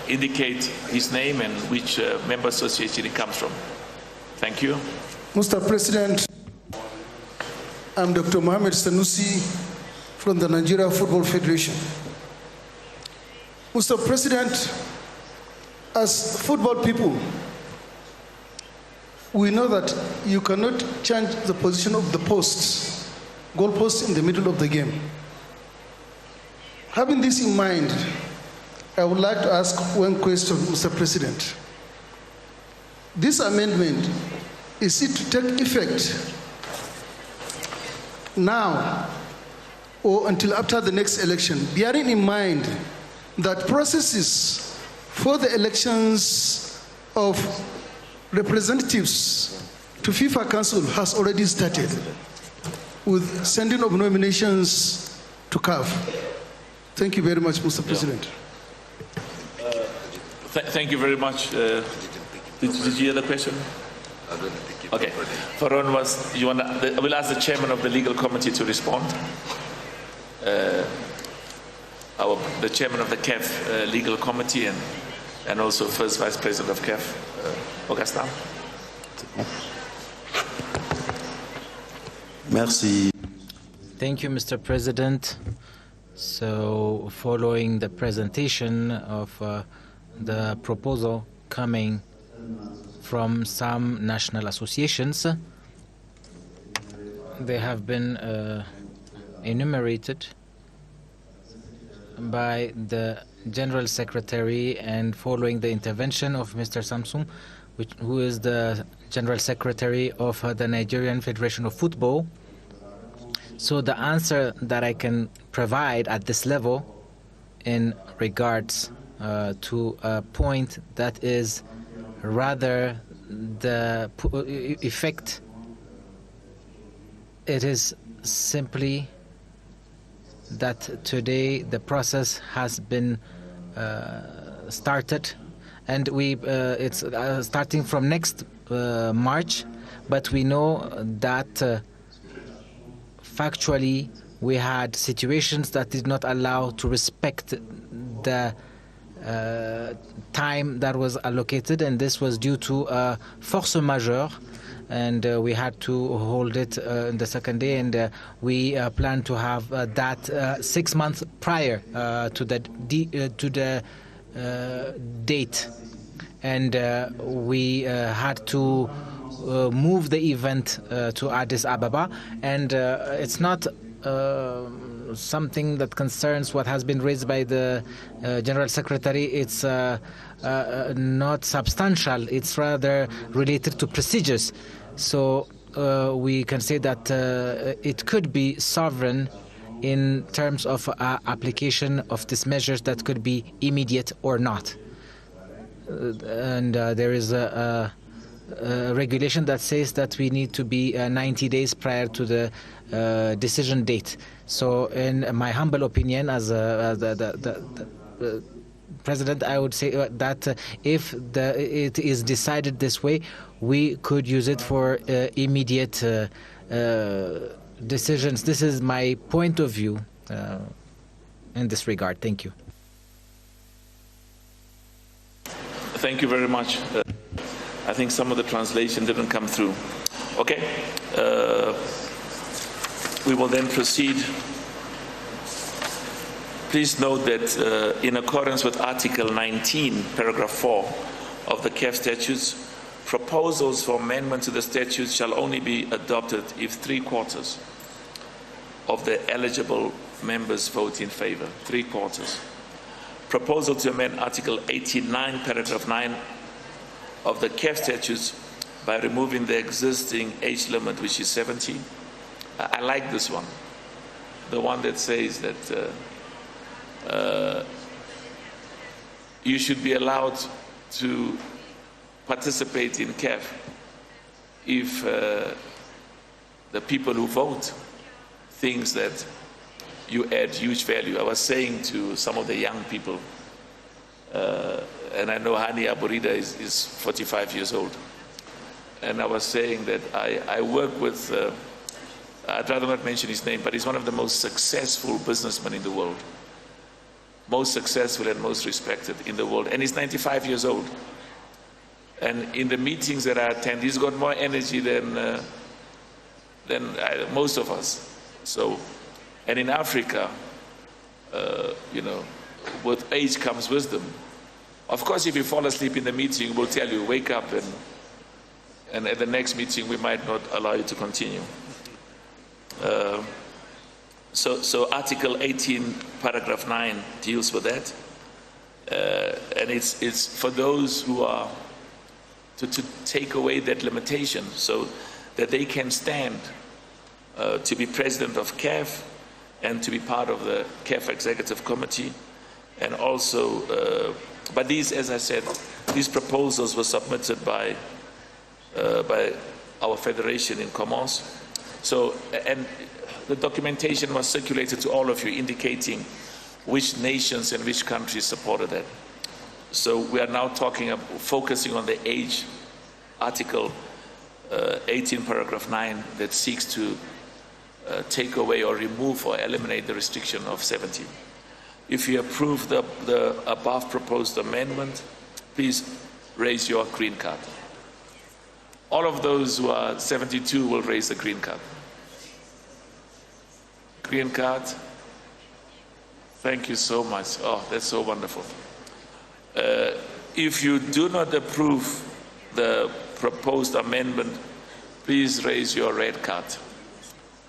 indicate his name and which member association he comes from? Thank you. Mr. President, I'm Dr. Mohamed Sanusi from the Nigeria Football Federation. Mr. President, as football people, we know that you cannot change the position of the goalposts in the middle of the game. Having this in mind, I would like to ask one question, Mr. President. This amendment, is it to take effect now or until after the next election, bearing in mind that processes for the elections of representatives to FIFA Council has already started with sending of nominations to CAF? Thank you very much, Mr. President. Thank you very much. Did you hear the question? Okay. Faron, I will ask the chairman of the legal committee to respond. The chairman of the CAF legal committee and also first vice president of CAF, Augustin. Merci. Thank you, Mr. President. So, following the presentation of the proposal coming from some national associations, they have been enumerated by the General Secretary, and following the intervention of Mr. Samsung, who is the General Secretary of the Nigerian Federation of Football. So the answer that I can provide at this level in regards to a point that is rather the effect, it is simply that today the process has been started, and it's starting from next March, but we know that factually we had situations that did not allow to respect the time that was allocated, and this was due to a force majeure, and we had to hold it in the second day, and we plan to have that 6 months prior to the date, and we had to move the event to Addis Ababa, and it's not something that concerns what has been raised by the General Secretary. It's not substantial. It's rather related to procedures. So we can say that it could be sovereign in terms of application of these measures that could be immediate or not. And there is a regulation that says that we need to be 90 days prior to the decision date. So in my humble opinion as the President, I would say that if it is decided this way, we could use it for immediate decisions. This is my point of view in this regard. Thank you. Thank you very much. I think some of the translation didn't come through. Okay. We will then proceed. Please note that in accordance with Article 19, paragraph 4 of the CAF statutes, proposals for amendment to the statutes shall only be adopted if 3/4 of the eligible members vote in favor. 3/4. Proposal to amend Article 89, paragraph 9 of the CAF statutes by removing the existing age limit, which is 70. I like this one, the one that says that you should be allowed to participate in CAF if the people who vote thinks that you add huge value. I was saying to some of the young people, and I know Hani Aburida is 45 years old, and I was saying that I work with, I'd rather not mention his name, but he's one of the most successful businessmen in the world. Most successful and most respected in the world. And he's 95 years old. And in the meetings that I attend, he's got more energy than most of us. So, and in Africa, you know, with age comes wisdom. Of course, if you fall asleep in the meeting, we'll tell you, wake up, and at the next meeting, we might not allow you to continue. So Article 18, paragraph 9 deals with that. And it's for those who are to take away that limitation so that they can stand to be president of CAF and to be part of the CAF Executive Committee. And also, but these, as I said, these proposals were submitted by our federation in Comoros. So, and the documentation was circulated to all of you indicating which nations and which countries supported that. So we are now focusing on the age, Article 18, paragraph 9, that seeks to take away or remove or eliminate the restriction of 70. If you approve the above proposed amendment, please raise your green card. All of those who are 72 will raise the green card. Green card. Thank you so much. Oh, that's so wonderful. If you do not approve the proposed amendment, please raise your red card.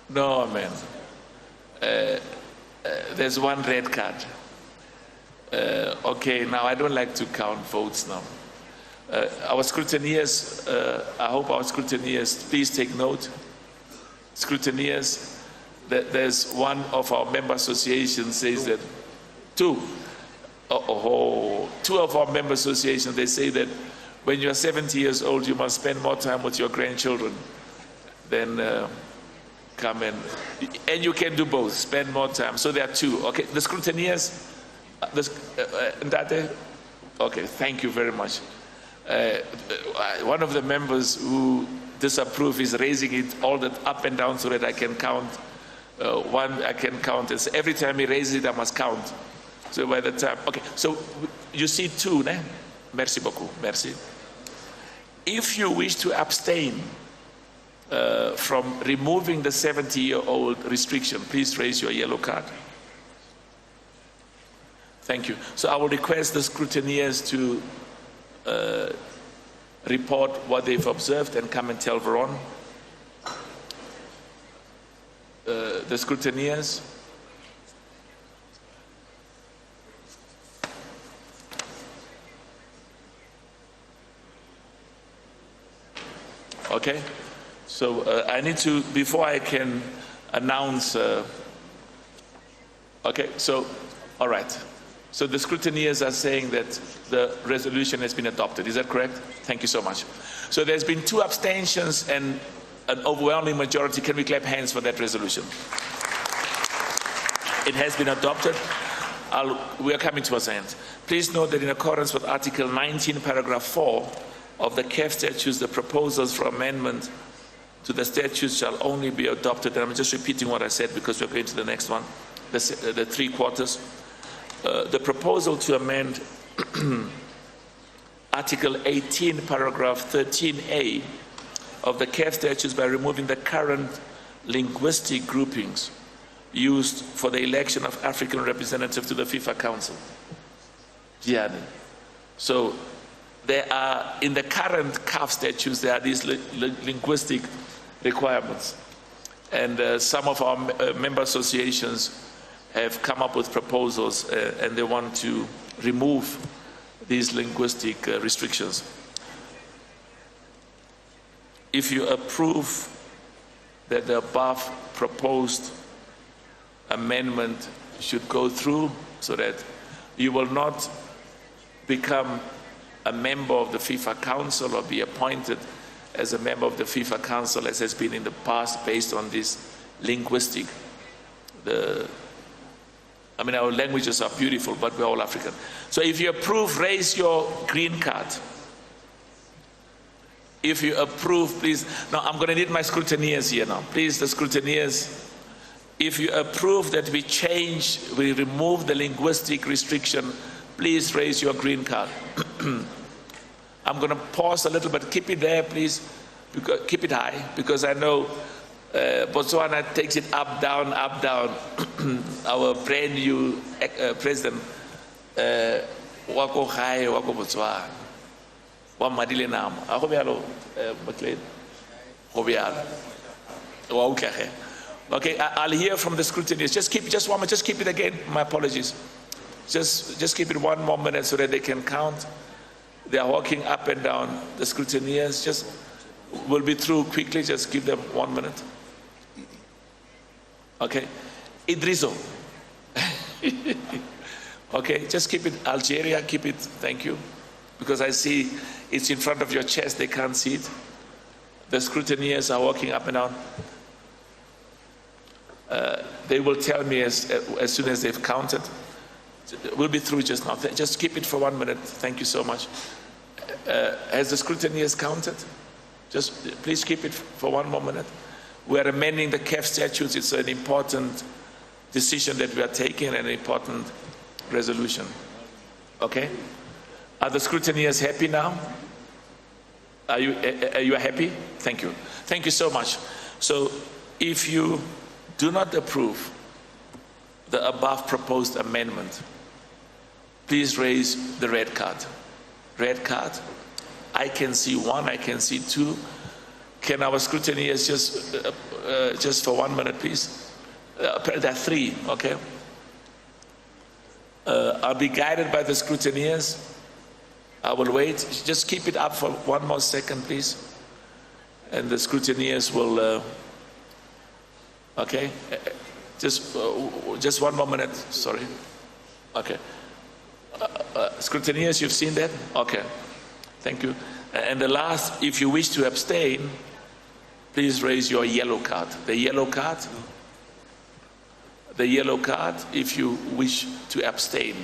No, amen. There's one red card. Okay, now I don't like to count votes now. Our scrutineers, I hope our scrutineers, please take note. Scrutineers, there's one of our member associations says that two of our member associations, they say that when you're 70 years old, you must spend more time with your grandchildren than come and you can do both, spend more time. So there are two. Okay, the scrutineers, okay, thank you very much. One of the members who disapprove is raising it all that up and down so that I can count. I can count. It's every time he raises it, I must count. So by the time, okay, so you see two, né? Merci beaucoup, merci. If you wish to abstain from removing the 70-year-old restriction, please raise your yellow card. Thank you. So I will request the scrutineers to report what they've observed and come and tell Veron. The scrutineers. Okay, so I need to, before I can announce, okay, so, all right. So the scrutineers are saying that the resolution has been adopted. Is that correct? Thank you so much. So there's been 2 abstentions and an overwhelming majority. Can we clap hands for that resolution? It has been adopted. We are coming towards the end. Please note that in accordance with Article 19, paragraph 4 of the CAF statutes, the proposals for amendment to the statutes shall only be adopted. And I'm just repeating what I said because we're going to the next one, the 3/4. The proposal to amend Article 18, paragraph 13A of the CAF statutes by removing the current linguistic groupings used for the election of African representatives to the FIFA Council. So there are, in the current CAF statutes, there are these linguistic requirements. And some of our member associations have come up with proposals and they want to remove these linguistic restrictions. If you approve that the above proposed amendment should go through, so that you will not become a member of the FIFA Council or be appointed as a member of the FIFA Council as has been in the past based on this linguistic. I mean, our languages are beautiful, but we're all African. So if you approve, raise your green card. If you approve, please. Now, I'm going to need my scrutineers here now. Please, the scrutineers, if you approve that we remove the linguistic restriction, please raise your green card. I'm going to pause a little bit. Keep it there, please. Keep it high, because I know Botswana takes it up, down, up, down. Our brand new president, Wako Hai, Wako Botswana. Okay, I'll hear from the scrutineers. Just keep it again. My apologies. Just keep it 1 more minute so that they can count. They are walking up and down. The scrutineers will be through quickly. Just give them 1 minute. Okay, Idriso. Okay, just keep it. Algeria, keep it. Thank you. Because I see it's in front of your chest, they can't see it. The scrutineers are walking up and down. They will tell me as soon as they've counted. We'll be through just now. Just keep it for 1 minute. Thank you so much. Has the scrutineers counted? Just please keep it for 1 more minute. We are amending the CAF statutes. It's an important decision that we are taking, an important resolution. Okay? Are the scrutineers happy now? Are you happy? Thank you. Thank you so much. So if you do not approve the above proposed amendment, please raise the red card. Red card. I can see 1, I can see 2. Can our scrutineers just for 1 minute, please? There are 3, okay? I'll be guided by the scrutineers. I will wait. Just keep it up for 1 more second, please. And the scrutineers will, okay? Just 1 more minute, sorry. Okay. Scrutineers, you've seen that? Okay. Thank you. And the last, if you wish to abstain, please raise your yellow card. The yellow card. The yellow card, if you wish to abstain.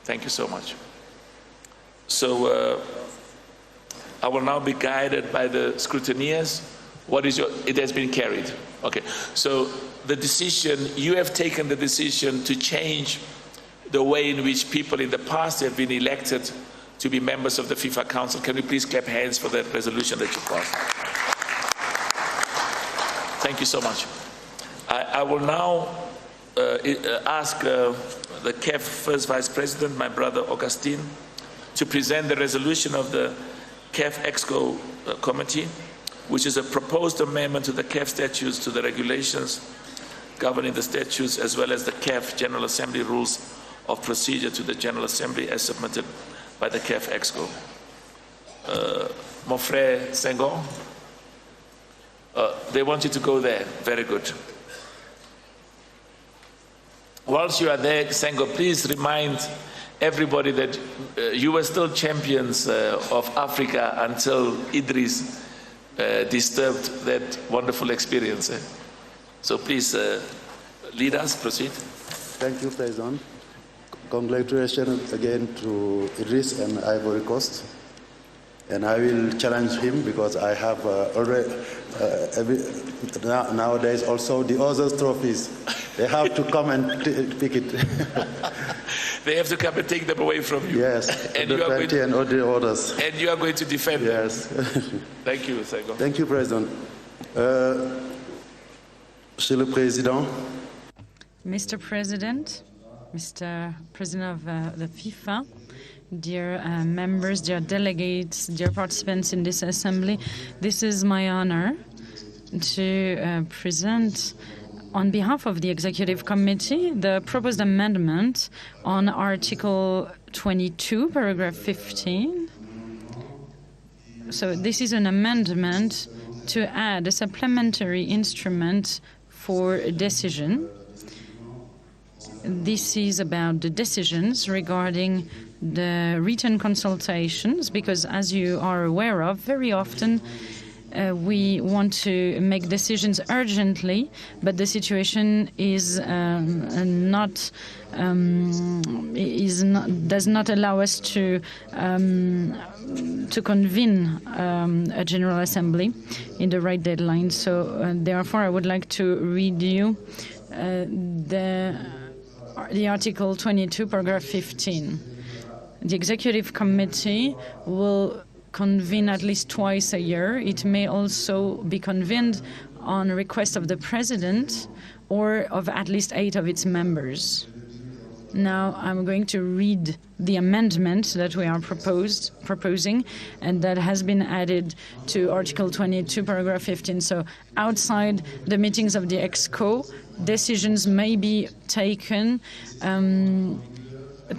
Thank you so much. So I will now be guided by the scrutineers. It has been carried. Okay. So the decision, you have taken the decision to change the way in which people in the past have been elected to be members of the FIFA Council. Can we please clap hands for that resolution that you passed? Thank you so much. I will now ask the CAF First Vice President, my brother Augustine, to present the resolution of the CAF Exco Committee, which is a proposed amendment to the CAF statutes, to the regulations governing the statutes, as well as the CAF General Assembly Rules of Procedure to the General Assembly as submitted by the CAF Exco. Mon frère Senghor, they want you to go there. Very good. Whilst you are there, Senghor, please remind everybody that you were still champions of Africa until Idris disturbed that wonderful experience. So please lead us, proceed. Thank you, President. Congratulations again to Idris and Ivory Coast. And I will challenge him because I have already, nowadays also the other trophies. They have to come and pick it. They have to come and take them away from you. Yes, and the 20 and all the others. And you are going to defend them. Yes. Thank you, Senghor. Thank you, President. Monsieur le Président, Mr. President, Mr. President of the FIFA, dear members, dear delegates, dear participants in this assembly, this is my honor to present on behalf of the Executive Committee the proposed amendment on Article 22, paragraph 15. So this is an amendment to add a supplementary instrument for a decision. This is about the decisions regarding the written consultations, because as you are aware of, very often we want to make decisions urgently, but the situation does not allow us to convene a General Assembly in the right deadline. So therefore, I would like to read you the Article 22, paragraph 15. The Executive Committee will convene at least twice a year. It may also be convened on request of the President or of at least 8 of its members. Now I'm going to read the amendment that we are proposing and that has been added to Article 22, paragraph 15. So outside the meetings of the EXCO, decisions may be taken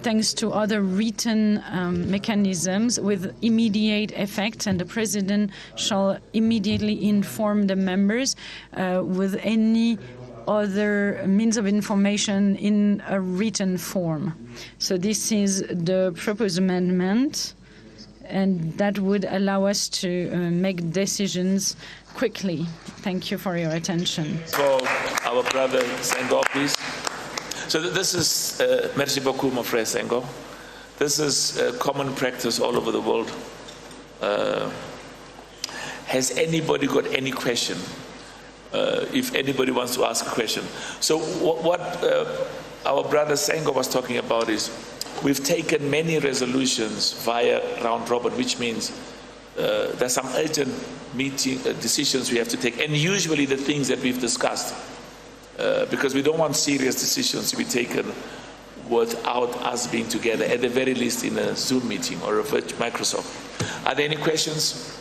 thanks to other written mechanisms with immediate effect, and the President shall immediately inform the members with any other means of information in a written form. So this is the proposed amendment, and that would allow us to make decisions quickly. Thank you for your attention. For our brother Senghor, please. So this is, merci beaucoup, mon frère Senghor. This is common practice all over the world. Has anybody got any question? If anybody wants to ask a question. So what our brother Senghor was talking about is we've taken many resolutions via round robin, which means there's some urgent decisions we have to take, and usually the things that we've discussed. Because we don't want serious decisions to be taken without us being together, at the very least in a Zoom meeting or a virtual Microsoft. Are there any questions?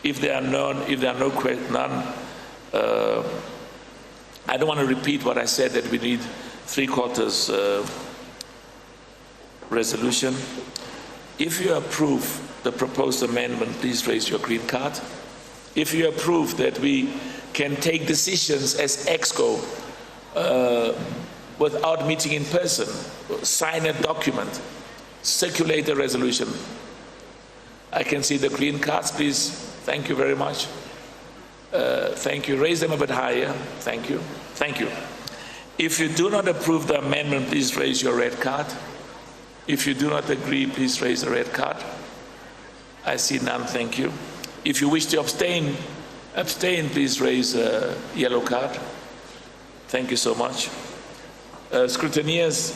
If there are none, I don't want to repeat what I said, that we need 3/4 resolution. If you approve the proposed amendment, please raise your green card. If you approve that we can take decisions as EXCO without meeting in person, sign a document, circulate a resolution. I can see the green cards, please. Thank you very much. Thank you. Raise them a bit higher. Thank you. Thank you. If you do not approve the amendment, please raise your red card. If you do not agree, please raise a red card. I see none. Thank you. If you wish to abstain, please raise a yellow card. Thank you so much. Scrutineers.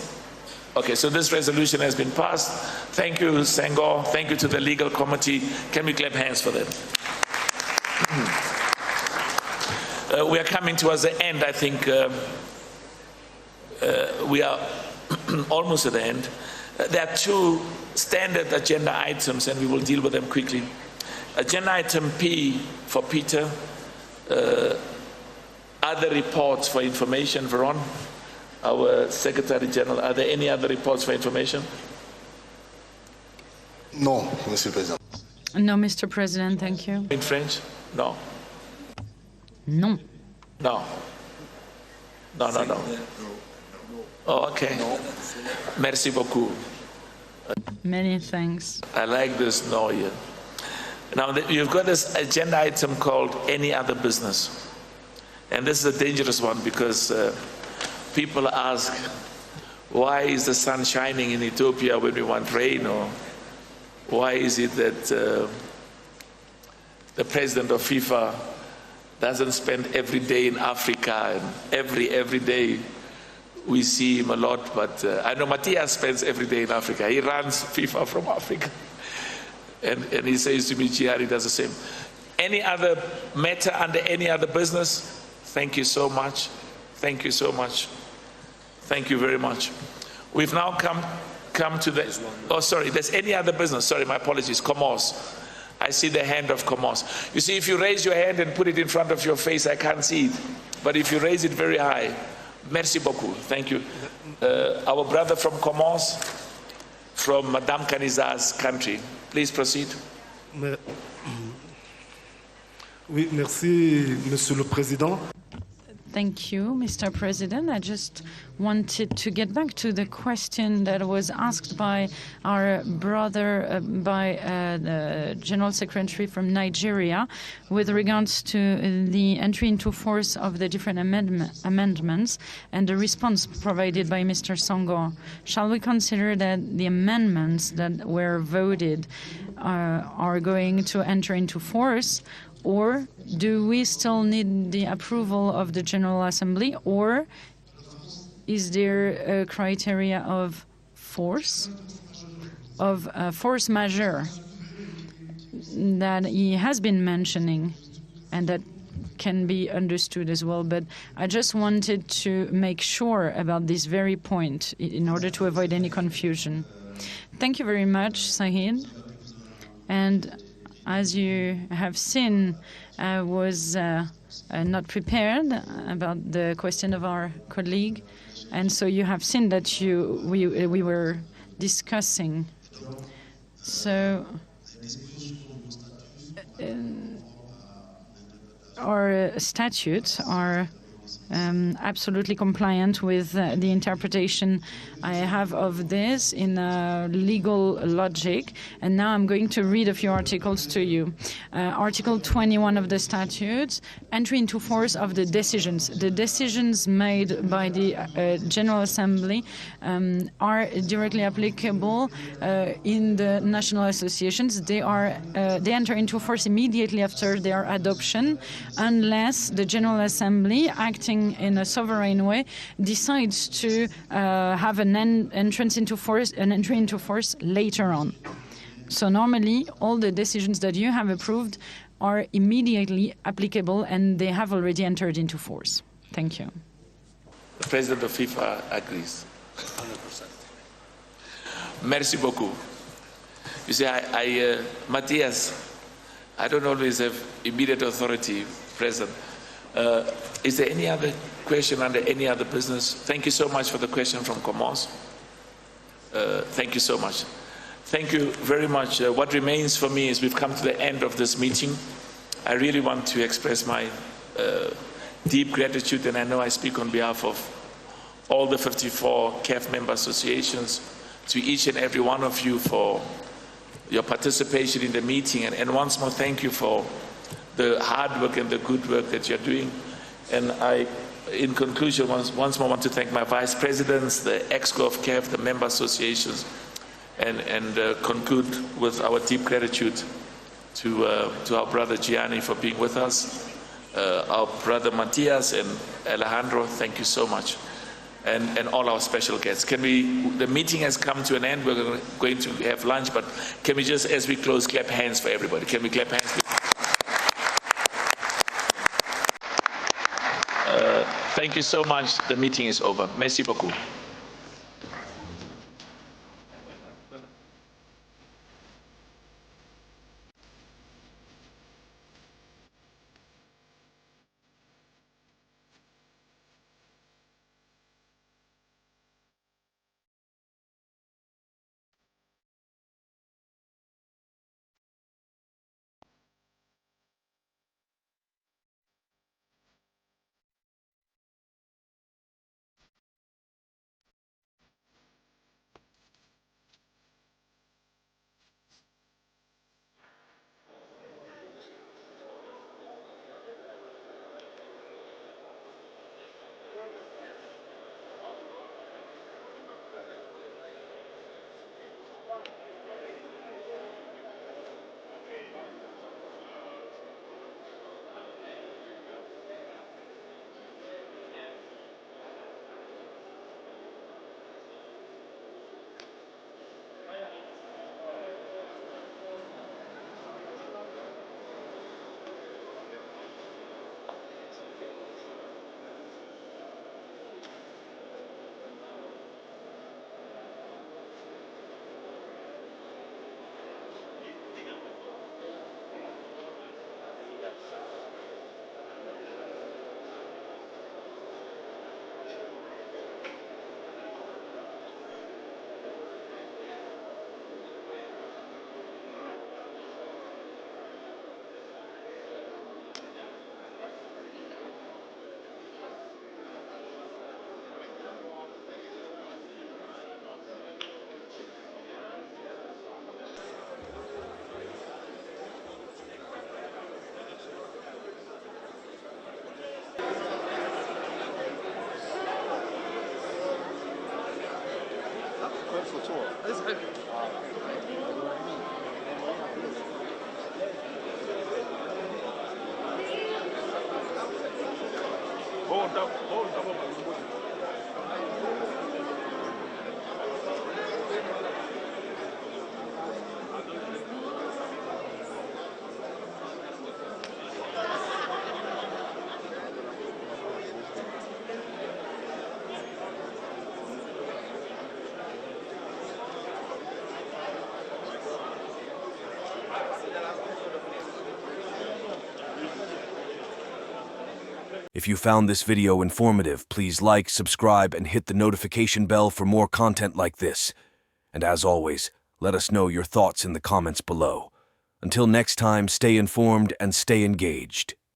Okay, so this resolution has been passed. Thank you, Senghor. Thank you to the legal committee. Can we clap hands for them? We are coming towards the end. I think we are almost at the end. There are 2 standard agenda items, and we will deal with them quickly. Agenda item P for Peter. Other reports for information. Veron, our Secretary General, are there any other reports for information? No, Monsieur le Président. No, Mr. President, thank you. In French? No. No. No. No, no, no. Oh, okay. Merci beaucoup. Many thanks. I like this no here. Now, you've got this agenda item called any other business. And this is a dangerous one because people ask, why is the sun shining in Ethiopia when we want rain? Or why is it that the president of FIFA doesn't spend every day in Africa, and every day we see him a lot, but I know Matthias spends every day in Africa. He runs FIFA from Africa. And he says to me, Chihari does the same. Any other matter under any other business? Thank you so much. Thank you so much. Thank you very much. We've now come to the, oh sorry, there's any other business, sorry, my apologies, Commerce. I see the hand of Commerce. You see, if you raise your hand and put it in front of your face, I can't see it. But if you raise it very high, merci beaucoup, thank you. Our brother from Commerce, from Madame Kaniza's country. Please proceed. Oui, merci, Monsieur le Président. Thank you, Mr. President. I just wanted to get back to the question that was asked by our brother, by the General Secretary from Nigeria, with regards to the entry into force of the different amendments and the response provided by Mr. Songo. Shall we consider that the amendments that were voted are going to enter into force, or do we still need the approval of the General Assembly, or is there a criteria of force majeure that he has been mentioning and that can be understood as well? But I just wanted to make sure about this very point in order to avoid any confusion. Thank you very much, Sahid. And as you have seen, I was not prepared about the question of our colleague, and so you have seen that we were discussing. So our statutes are absolutely compliant with the interpretation I have of this in legal logic. And now I'm going to read a few articles to you. Article 21 of the statutes, entry into force of the decisions. The decisions made by the General Assembly are directly applicable in the national associations. They enter into force immediately after their adoption, unless the General Assembly, acting in a sovereign way, decides to have an entry into force later on. So normally, all the decisions that you have approved are immediately applicable, and they have already entered into force. Thank you. The President of FIFA agrees. 100%. Merci beaucoup. You see, Matthias, I don't always have immediate authority present. Is there any other question under any other business? Thank you so much for the question from Commerce. Thank you so much. Thank you very much. What remains for me is we've come to the end of this meeting. I really want to express my deep gratitude, and I know I speak on behalf of all the 54 CAF member associations, to each and every one of you for your participation in the meeting. And once more, thank you for the hard work and the good work that you're doing. And I, in conclusion, once more want to thank my vice presidents, the EXCO of CAF, the member associations, and conclude with our deep gratitude to our brother Gianni for being with us, our brother Matthias and Alejandro, thank you so much, and all our special guests. The meeting has come to an end. We're going to have lunch, but can we just, as we close, clap hands for everybody? Can we clap hands? Thank you so much. The meeting is over. Merci beaucoup. If you found this video informative, please like, subscribe, and hit the notification bell for more content like this. And as always, let us know your thoughts in the comments below. Until next time, stay informed and stay engaged.